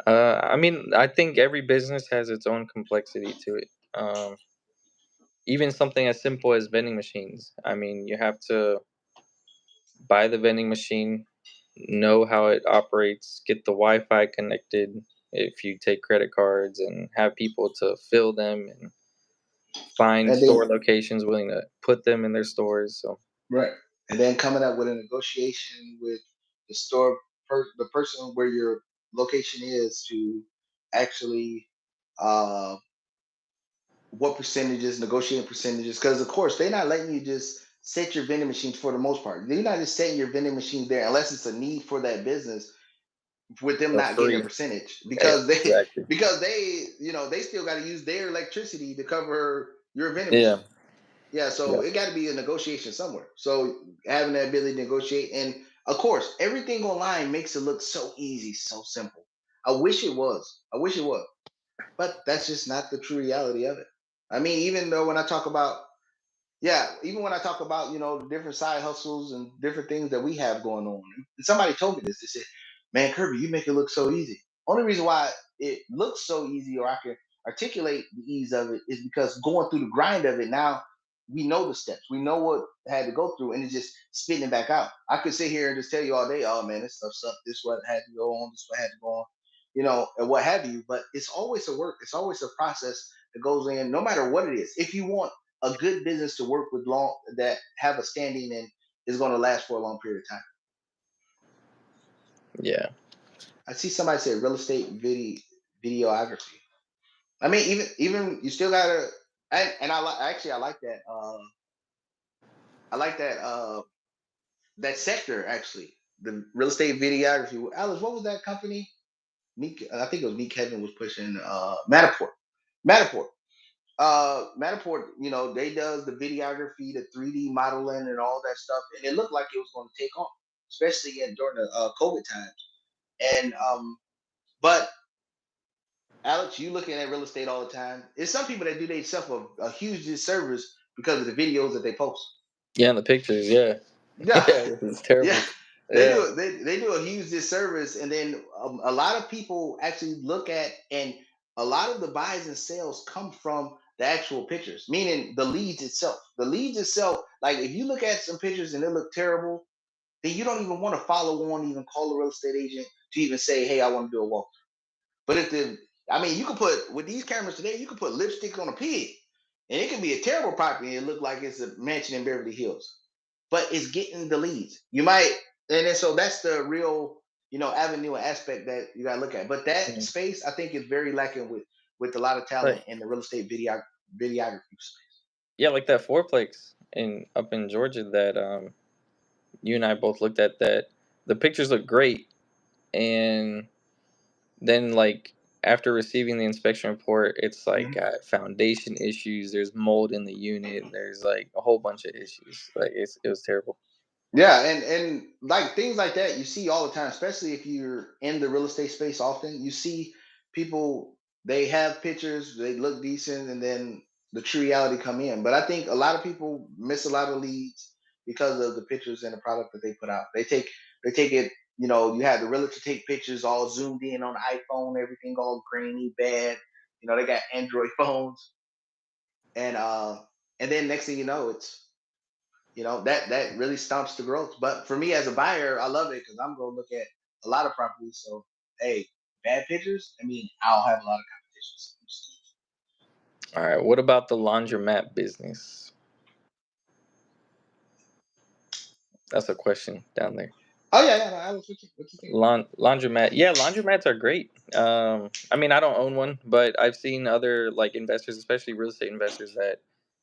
I mean, I think every business has its own complexity to it. Even something as simple as vending machines. I mean, you have to buy the vending machine, know how it operates, get the Wi-Fi connected if you take credit cards, and have people to fill them and find And then store locations willing to put them in their stores. So right. And then coming up with a negotiation with the the person where your location is to actually uh what percentages, negotiating percentages, because of course they're not letting you just set your vending machines for the most part. They're not just setting your vending machine there unless it's a need for that business with them for not getting a free. percentage because they Exactly. because they still got to use their electricity to cover your vending Yeah. machine. Yeah, so Yeah. it got to be a negotiation somewhere. So having that ability to negotiate, and of course, everything online makes it look so easy, so simple. I wish it was. I wish it was, but that's just not the true reality of it. I mean, even though when I talk about yeah, even when I talk about the different side hustles and different things that we have going on, and somebody told me this. They said, "Man, Kirby, you make it look so easy." Only reason why it looks so easy, or I can articulate the ease of it, is because going through the grind of it. Now we know the steps, we know what I had to go through, and it's just spitting it back out. I could sit here and just tell you all day, "Oh man, this stuff sucked. This what had to go on. This what had to go on." And what have you. But it's always a work. It's always a process that goes in, no matter what it is. If you want a good business to work with long that have a standing and is going to last for a long period of time. Yeah. I see somebody say real estate videography. I mean, even you still gotta. And actually I like that. I like that sector actually. The real estate videography. Alice, what was that company? Meek, I think it was Meek Kevin was pushing Matterport. Matterport. Matterport, they does the videography, the 3D modeling, and all that stuff, and it looked like it was going to take off, especially during the COVID times. And but Alex, you looking at real estate all the time. It's some people that do themselves a huge disservice because of the videos that they post. Yeah, and the pictures, yeah. Yeah, Yeah, it's yeah, terrible. Yeah. they do a huge disservice, and then a lot of people actually look at, and a lot of the buys and sales come from the actual pictures, meaning the leads itself. The leads itself, like if you look at some pictures and they look terrible, then you don't even want to follow on, even call a real estate agent to even say, hey, I want to do a walk. But if the, I mean, you can put with these cameras today, you can put lipstick on a pig, and it can be a terrible property and it look like it's a mansion in Beverly Hills, but it's getting the leads. You might, and then so that's the real, avenue and aspect that you got to look at. But that Mhm. space, I think, is very lacking with a lot of Like, talent in the real estate videography space. yeah, like that fourplex in up in Georgia that you and I both looked at. That the pictures look great, and then like after receiving the inspection report, it's like Mhm. got foundation issues. There's mold in the unit. There's like a whole bunch of issues. Like it was terrible. Yeah, and like things like that you see all the time, especially if you're in the real estate space often. You see people, they have pictures, they look decent, and then the true reality come in. But I think a lot of people miss a lot of leads because of the pictures and the product that they put out. They take it, you have the realtor take pictures all zoomed in on the iPhone, everything all grainy, bad. They got Android phones, and and then next thing you know, that really stomps the growth. But for me as a buyer, I love it because I'm going to look at a lot of properties. So hey, bad pictures, I mean, I'll have a lot of competition. All right, what about the laundromat business? That's a question down there. Oh yeah, yeah, no, what you think about Laundromat. Yeah, laundromats are great. I mean, I don't own one, but I've seen other like investors, especially real estate investors, that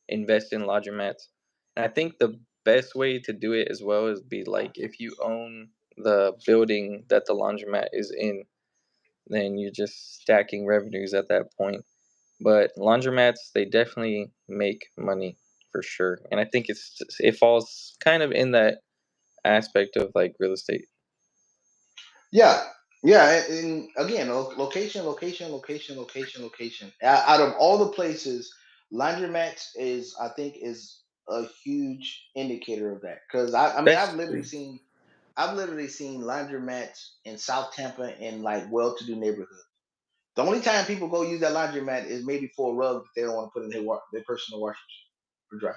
invest in laundromats. And I think the best way to do it as well is be like if you own the building that the laundromat is in, then you're just stacking revenues at that point. But laundromats, they definitely make money for sure. And I think it falls kind of in that aspect of like real estate. Yeah, yeah, and again, location, location, location, location, location. Out of all the places, laundromats is, I think, is a huge indicator of that. Because I mean, Especially I've literally seen laundromats in South Tampa in like well-to-do neighborhoods. The only time people go use that laundromat is maybe for a rug that they don't want to put in their personal washer or dryer.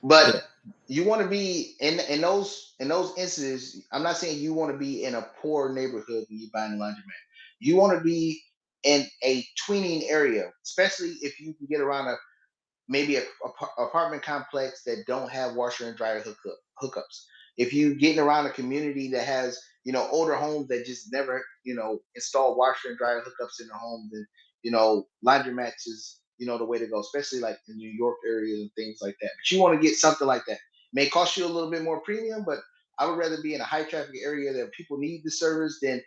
But yeah. you want to be in those instances. I'm not saying you want to be in a poor neighborhood when you're buying a laundromat. You want to be in a tweening area, especially if you can get around maybe a apartment complex that don't have washer and dryer hookups. If you getting around a community that has older homes that just never install washer and dryer hookups in their homes, then laundromats is the way to go, especially like in New York areas and things like that. But you want to get something like that. May cost you a little bit more premium, but I would rather be in a high traffic area that people need the service than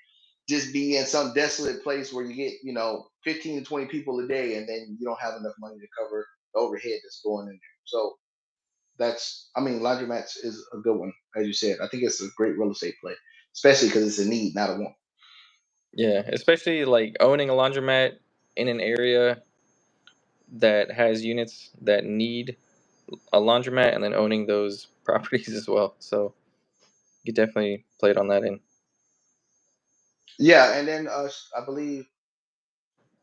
just be in some desolate place where you get 15 to 20 people a day and then you don't have enough money to cover the overhead that's going in there. So I mean, laundromats is a good one, as you said. I think it's a great real estate play, especially because it's a need, not a want. Yeah, especially like owning a laundromat in an area that has units that need a laundromat and then owning those properties as well. So you definitely played on that end. Yeah, and then I believe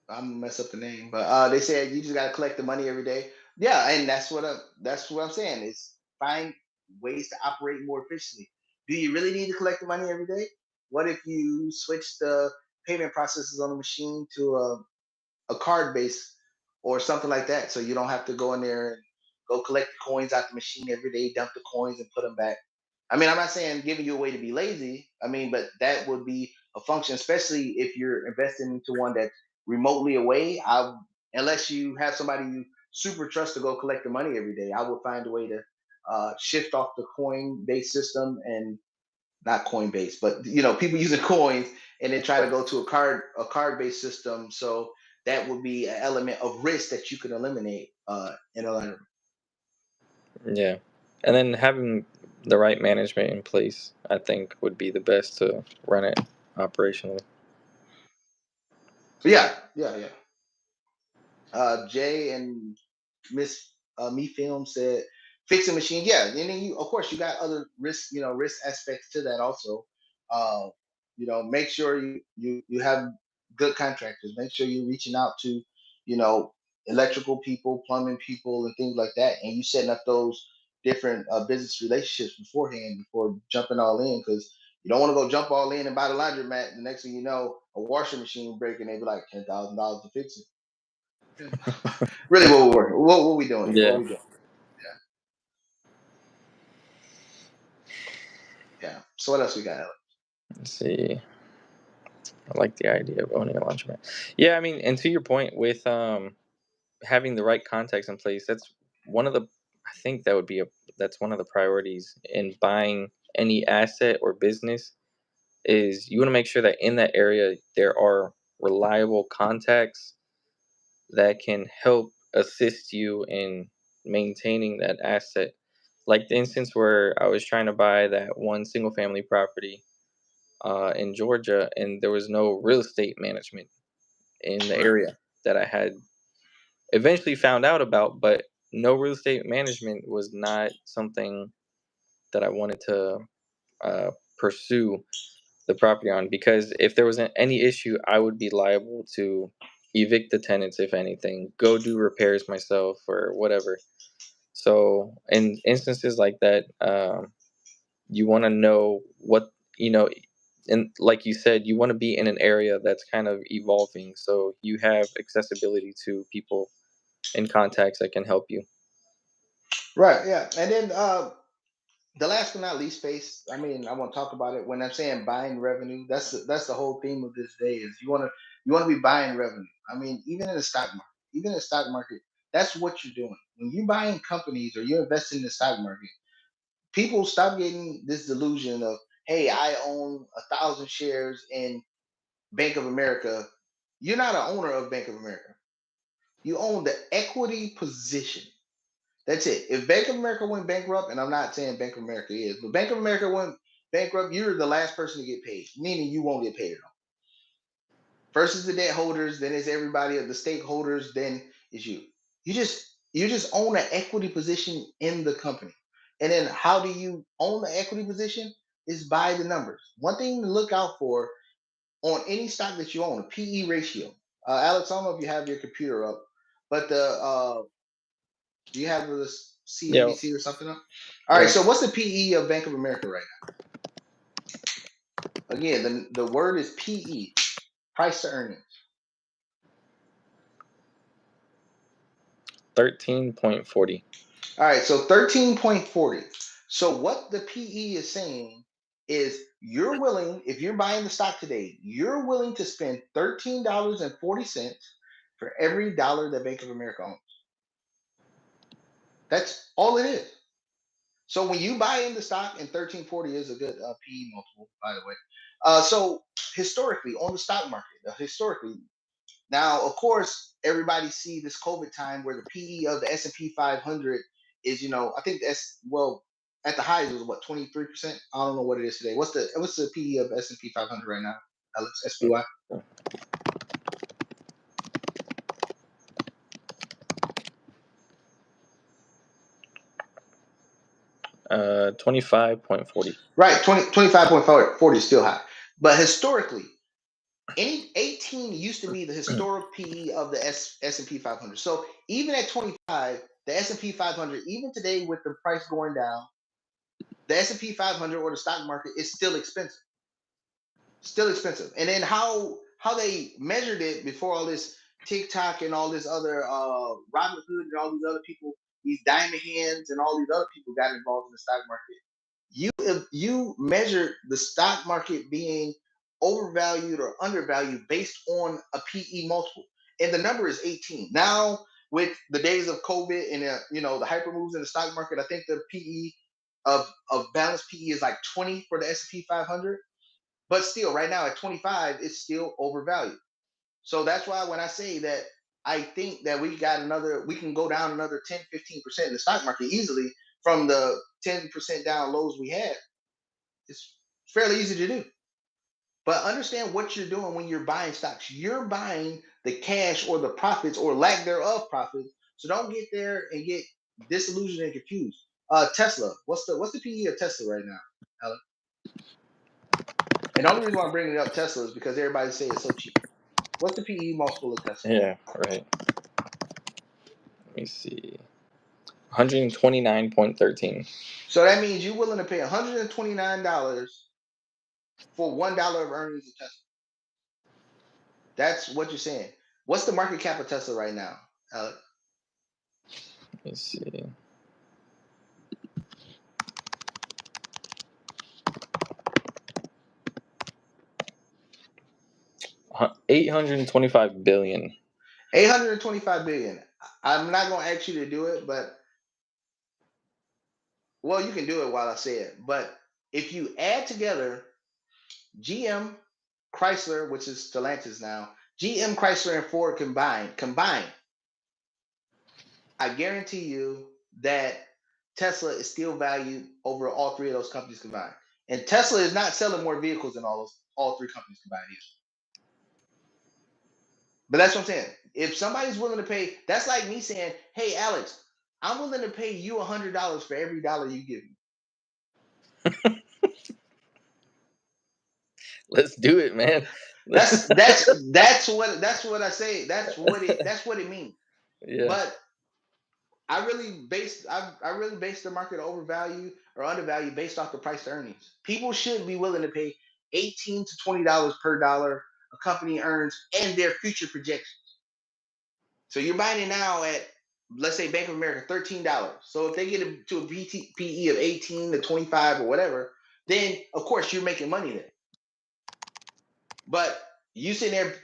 I'm gonna mess up the name, but they said you just gotta collect the money every day. Yeah, and that's what I'm saying is find ways to operate more efficiently. Do you really need to collect the money every day? What if you switch the payment processes on the machine to a card base or something like that, so you don't have to go in there and go collect the coins out the machine every day, dump the coins and put them back. I mean, I'm not saying giving you a way to be lazy. I mean, but that would be a function, especially if you're investing into one that's remotely away. Unless you have somebody you super trust to go collect the money every day, I would find a way to shift off the coin based system, and not Coinbase, but people using coins, and then try to go to a card based system. So that would be an element of risk that you can eliminate in a lender. Yeah. And then having the right management in place, I think, would be the best to run it operationally. Yeah, yeah, yeah. Jay and Miss Me Film said fixing machine. Yeah, and then of course, you got other risk aspects to that also. Uh, make sure you have good contractors. Make sure you're reaching out to you know electrical people, plumbing people, and things like that, and you setting up those different business relationships beforehand before jumping all in, because you don't want to go jump all in and buy the laundromat. The next thing you know, a washing machine break and they be like $10,000 to fix it. Really, what we doing here? What Yeah. we doing? Yeah. So what else we got, Alex? Let's see. I like the idea of owning a laundromat. Yeah, I mean, and to your point with having the right contacts in place, that's one of the. I think that would be a. That's one of the priorities in buying any asset or business. Is you want to make sure that in that area there are reliable contacts that can help assist you in maintaining that asset. Like the instance where I was trying to buy that one single family property in Georgia, and there was no real estate management in the Right. area that I had eventually found out about, but no real estate management was not something that I wanted to uh, pursue the property on, because if there was any issue, I would be liable to evict the tenants, if anything, go do repairs myself or whatever. So, in instances like that, you want to know what, you know, and like you said, you want to be in an area that's kind of evolving. So you have accessibility to people and contacts that can help you. Right. Yeah. And then the last but not least space, I mean, I want to talk about it. When I'm saying buying revenue, that's the whole theme of this day is you want to be buying revenue. I mean, even in the stock market, that's what you're doing. When you're buying companies or you're investing in the stock market, people stop getting this delusion of, hey, I own 1,000 shares in Bank of America. You're not an owner of Bank of America. You own the equity position. That's it. If Bank of America went bankrupt, and I'm not saying Bank of America is, but Bank of America went bankrupt, you're the last person to get paid, meaning you won't get paid at all. First is the debt holders, then it's everybody of the stakeholders, then it's you. You just own an equity position in the company. And then how do you own the equity position? Is by the numbers. One thing to look out for on any stock that you own, a PE ratio. Alex, I don't know if you have your computer up, but the do you have the Yeah, CNBC or something up? All right. yeah, So what's the PE of Bank of America right now? Again, the word is PE, price to earnings. 13.40. All right. So 13.40. So what the PE is saying is you're willing, if you're buying the stock today, you're willing to spend $13.40 for every dollar that Bank of America owns. That's all it is. So when you buy in the stock, and 1340 is a good PE multiple, by the way. So historically, on the stock market, historically, now of course everybody see this COVID time where the PE of the S&P 500 is, I think that's, well, at the highs it was what, 23%. I don't know what it is today. What's the PE of S&P 500 right now, Alex? SPY. 25.40. Right, 25.40 is still high, but historically, any 18 used to be the historic PE of the S&P 500. So even at 25, the S&P 500, even today with the price going down, the S&P 500 or the stock market is still expensive. Still expensive. And then how they measured it before all this TikTok and all this other Robinhood and all these other people, these diamond hands and all these other people got involved in the stock market. If you measure the stock market being overvalued or undervalued based on a PE multiple, and the number is 18. Now, with the days of COVID and the hyper moves in the stock market, I think the PE of balanced PE is like 20 for the S&P 500. But still, right now at 25, it's still overvalued. So that's why when I say that I think that we can go down another 10, 15% in the stock market easily from the 10% down lows we had. It's fairly easy to do. But understand what you're doing when you're buying stocks. You're buying the cash or the profits or lack thereof profits. So don't get there and get disillusioned and confused. Tesla, what's the PE of Tesla right now, Alex? And the only reason why I'm bringing up Tesla is because everybody say it's so cheap. What's the PE multiple of Tesla? Yeah, right. Let me see. $129.13. So that means you're willing to pay $129 for $1 of earnings of Tesla. That's what you're saying. What's the market cap of Tesla right now, Alec? Let's see. $825 billion. 825 billion. I'm not gonna ask you to do it, but well, you can do it while I say it. But if you add together GM, Chrysler, which is Stellantis now, GM, Chrysler, and Ford combined, I guarantee you that Tesla is still valued over all three of those companies combined. And Tesla is not selling more vehicles than all three companies combined either. But that's what I'm saying. If somebody's willing to pay, that's like me saying, "Hey, Alex, I'm willing to pay you $100 for every dollar you give me." Let's do it, man. That's what I say. That's what it means. Yeah. But I really base the market overvalue or undervalue based off the price to earnings. People should be willing to pay $18 to $20 per dollar a company earns and their future projections. So you're buying it now at, let's say, Bank of America, $13. So if they get to a PE of 18 to 25 or whatever, then of course you're making money there. But you sitting there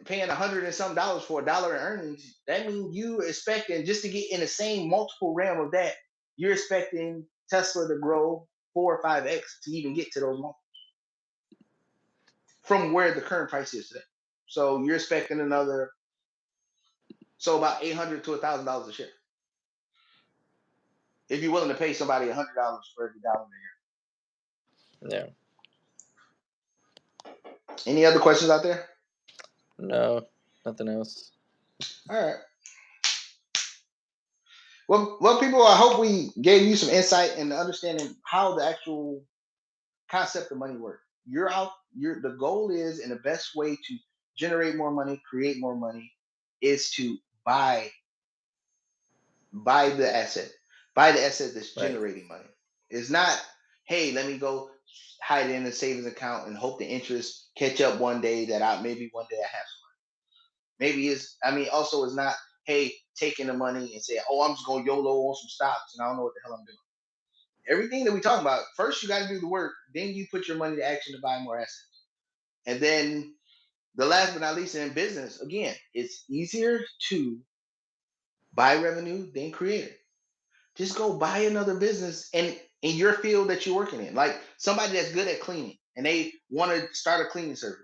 paying $100 and some dollars for $1 in earnings, that means you expecting, just to get in the same multiple realm of that, you're expecting Tesla to grow 4 or 5x to even get to those multiples from where the current price is today. So you're expecting about $800 to $1,000 a share if you're willing to pay somebody $100 for every dollar a Yeah. year. Any other questions out there? No, nothing else. All right. Well, people, I hope we gave you some insight into understanding how the actual concept of money works. The goal is, and the best way to generate more money, create more money, is to buy the asset. Buy the asset that's Right. generating money. It's not, hey, let me go hide it in a savings account and hope the interest catch up one day maybe one day I have some money. Also it's not, hey, taking the money and say, oh, I'm just going YOLO on some stocks and I don't know what the hell I'm doing. Everything that we talk about, first you got to do the work, then you put your money to action to buy more assets. And then the last but not least, in business, again, it's easier to buy revenue than create it. Just go buy another business and in your field that you're working in. Like somebody that's good at cleaning and they want to start a cleaning service.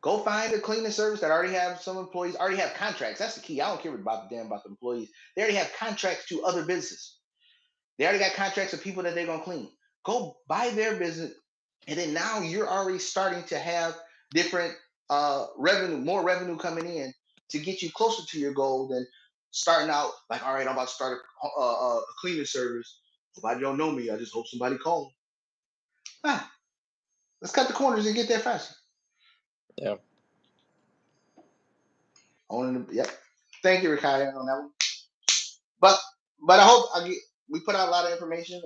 Go find a cleaning service that already have some employees, already have contracts. That's the key. I don't care about the employees. They already have contracts to other businesses. They already got contracts with people that they're gonna clean. Go buy their business, and then now you're already starting to have different more revenue coming in to get you closer to your goal than starting out like, all right, I'm about to start a cleaning service. Nobody don't know me. I just hope somebody calls me. Let's cut the corners and get there faster. Yeah. Yep. Thank you, Ricardo, on that one. But I hope we put out a lot of information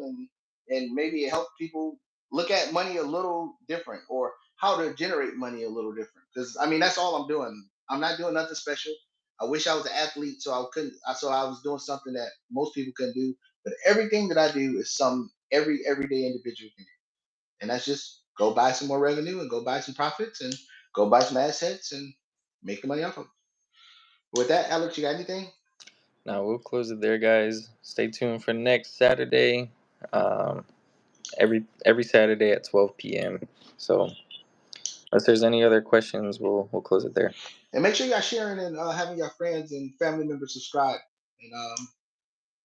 and maybe it helps people look at money a little different or how to generate money a little different. Because that's all I'm doing. I'm not doing nothing special. I wish I was an athlete, so I couldn't. So I was doing something that most people couldn't do. But everything that I do is some everyday individual can do, and that's just go buy some more revenue and go buy some profits and go buy some assets and make the money off of it. With that, Alex, you got anything? Now we'll close it there, guys. Stay tuned for next Saturday. Every Saturday at 12 p.m. So, unless there's any other questions, we'll close it there. And make sure y'all sharing and having your friends and family members subscribe. And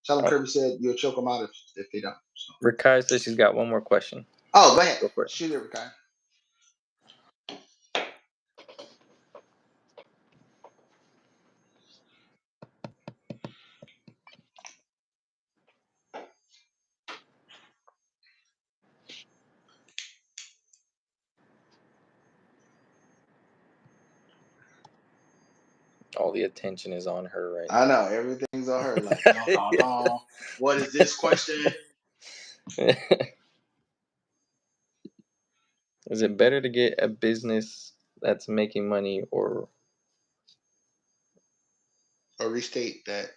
tell them Kirby said you'll choke them out if they don't. So. Rakai says she's got one more question. Oh, go ahead. Go for it. Shoot it, Rakai. All the attention is on her right I know everything's on her. Like, dun, dun, dun. What is this question? now. Is it better to get a business that's making money or Or restate that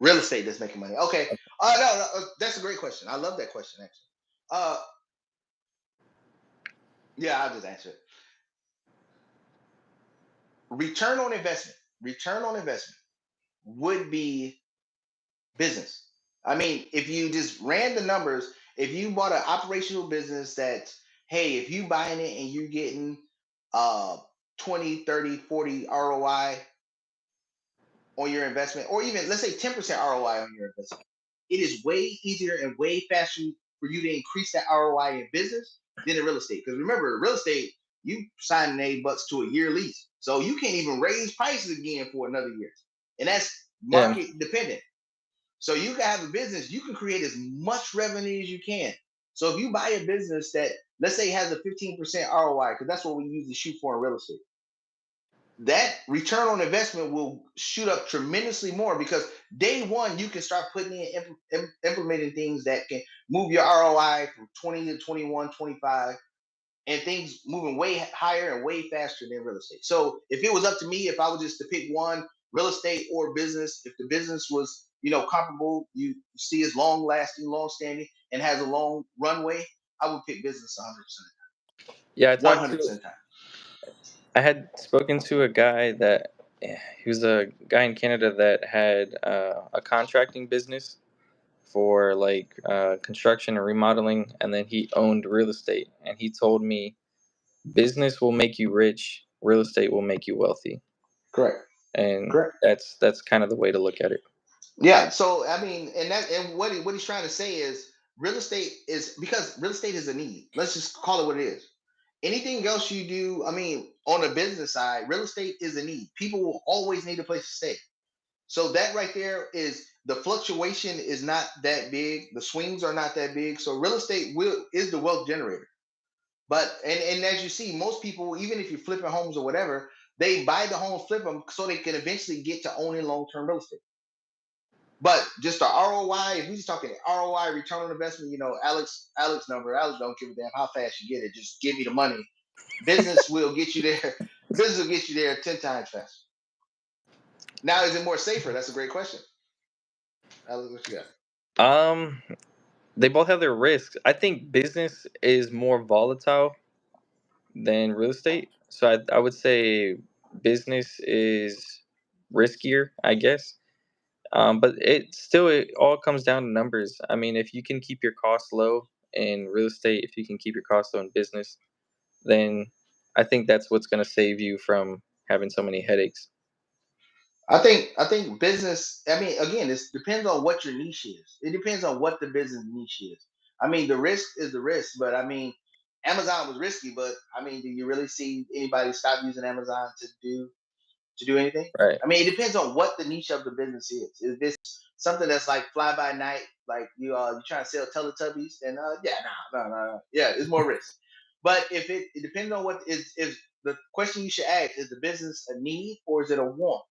real estate that's making money. Okay. No, that's a great question. I love that question actually. Uh, yeah, I'll just answer it. Return on investment. Return on investment would be business. I mean, if you just ran the numbers, if you bought an operational business that, hey, if you buying it and you're getting uh 20, 30, 40 ROI on your investment, or even let's say 10% ROI on your investment, it is way easier and way faster for you to increase that ROI in business than in real estate. Because remember, real estate, you sign an A-bucks to a year lease. So you can't even raise prices again for another year. And that's yeah. market dependent. So you can have a business, you can create as much revenue as you can. So if you buy a business that, let's say, has a 15% ROI, because that's what we usually shoot for in real estate, that return on investment will shoot up tremendously more because day one you can start putting in implementing things that can move your ROI from 20 to 21, 25, and things moving way higher and way faster than real estate. So if it was up to me, if I was just to pick one, real estate or business, if the business was, comparable, you see is long lasting, long standing, and has a long runway, I would pick business 100% of Yeah, the time. 100% of the time. I had spoken to a guy that he was a guy in Canada that had a contracting business for like construction and remodeling, and then he owned real estate. And he told me business will make you rich, real estate will make you wealthy, Correct. and Correct. that's kind of the way to look at it. Yeah. So I mean, and what he's trying to say is real estate is because real estate is a need. Let's just call it what it is. Anything else you do, I mean, on the business side, real estate is a need. People will always need a place to stay. So that right there is the fluctuation is not that big. The swings are not that big. So real estate is the wealth generator. But and as you see, most people, even if you're flipping homes or whatever, they buy the homes, flip them, so they can eventually get to owning long-term real estate. But just the ROI, if we just talking ROI, return on investment, Alex number, Alex don't give a damn how fast you get it. Just give me the money. Business will get you there. Business will get you there 10 times faster. Now, is it more safer? That's a great question. Alex, what you got? Um, they both have their risks. I think business is more volatile than real estate, so I would say business is riskier, I guess. But it all comes down to numbers. I mean, if you can keep your costs low in real estate, if you can keep your costs low in business, then I think that's what's going to save you from having so many headaches. I think business. I mean, again, it depends on what your niche is. It depends on what the business niche is. I mean, the risk is the risk, but I mean, Amazon was risky, but I mean, do you really see anybody stop using Amazon to do anything? Right. I mean, it depends on what the niche of the business is. If it's something that's like fly by night, like you trying to sell Teletubbies, then yeah, no, yeah, it's more risk. But if it depends on what is the question you should ask: is the business a need or is it a want?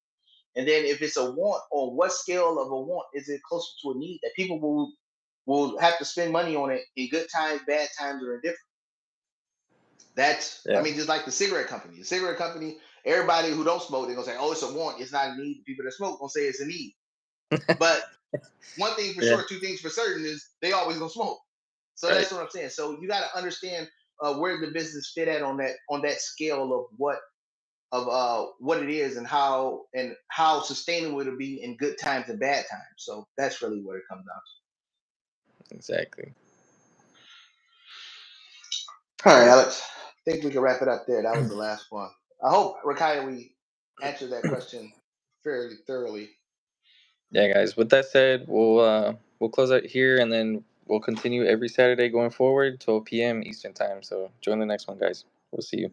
And then if it's a want, on what scale of a want is it closer to a need that people will have to spend money on it in good times, bad times, or indifferent? I Yeah. mean, just like the cigarette company. The cigarette company, everybody who don't smoke, they're gonna say, "Oh, it's a want. It's not a need." People that smoke gonna say it's a need. But one thing for Yeah. sure, two things for certain is they always gonna smoke. So Right. that's what I'm saying. So you got to understand where the business fit at on that scale of what it is and how sustainable it'll be in good times and bad times. So that's really what it comes down Exactly. to. All All right, right. Alex. I think we can wrap it up there. That was the last one. I hope, Rakaya, we answered that question fairly thoroughly. Yeah, guys. With that said, we'll close out here, and then we'll continue every Saturday going forward, 12 p.m. Eastern time. So join the next one, guys. We'll see you.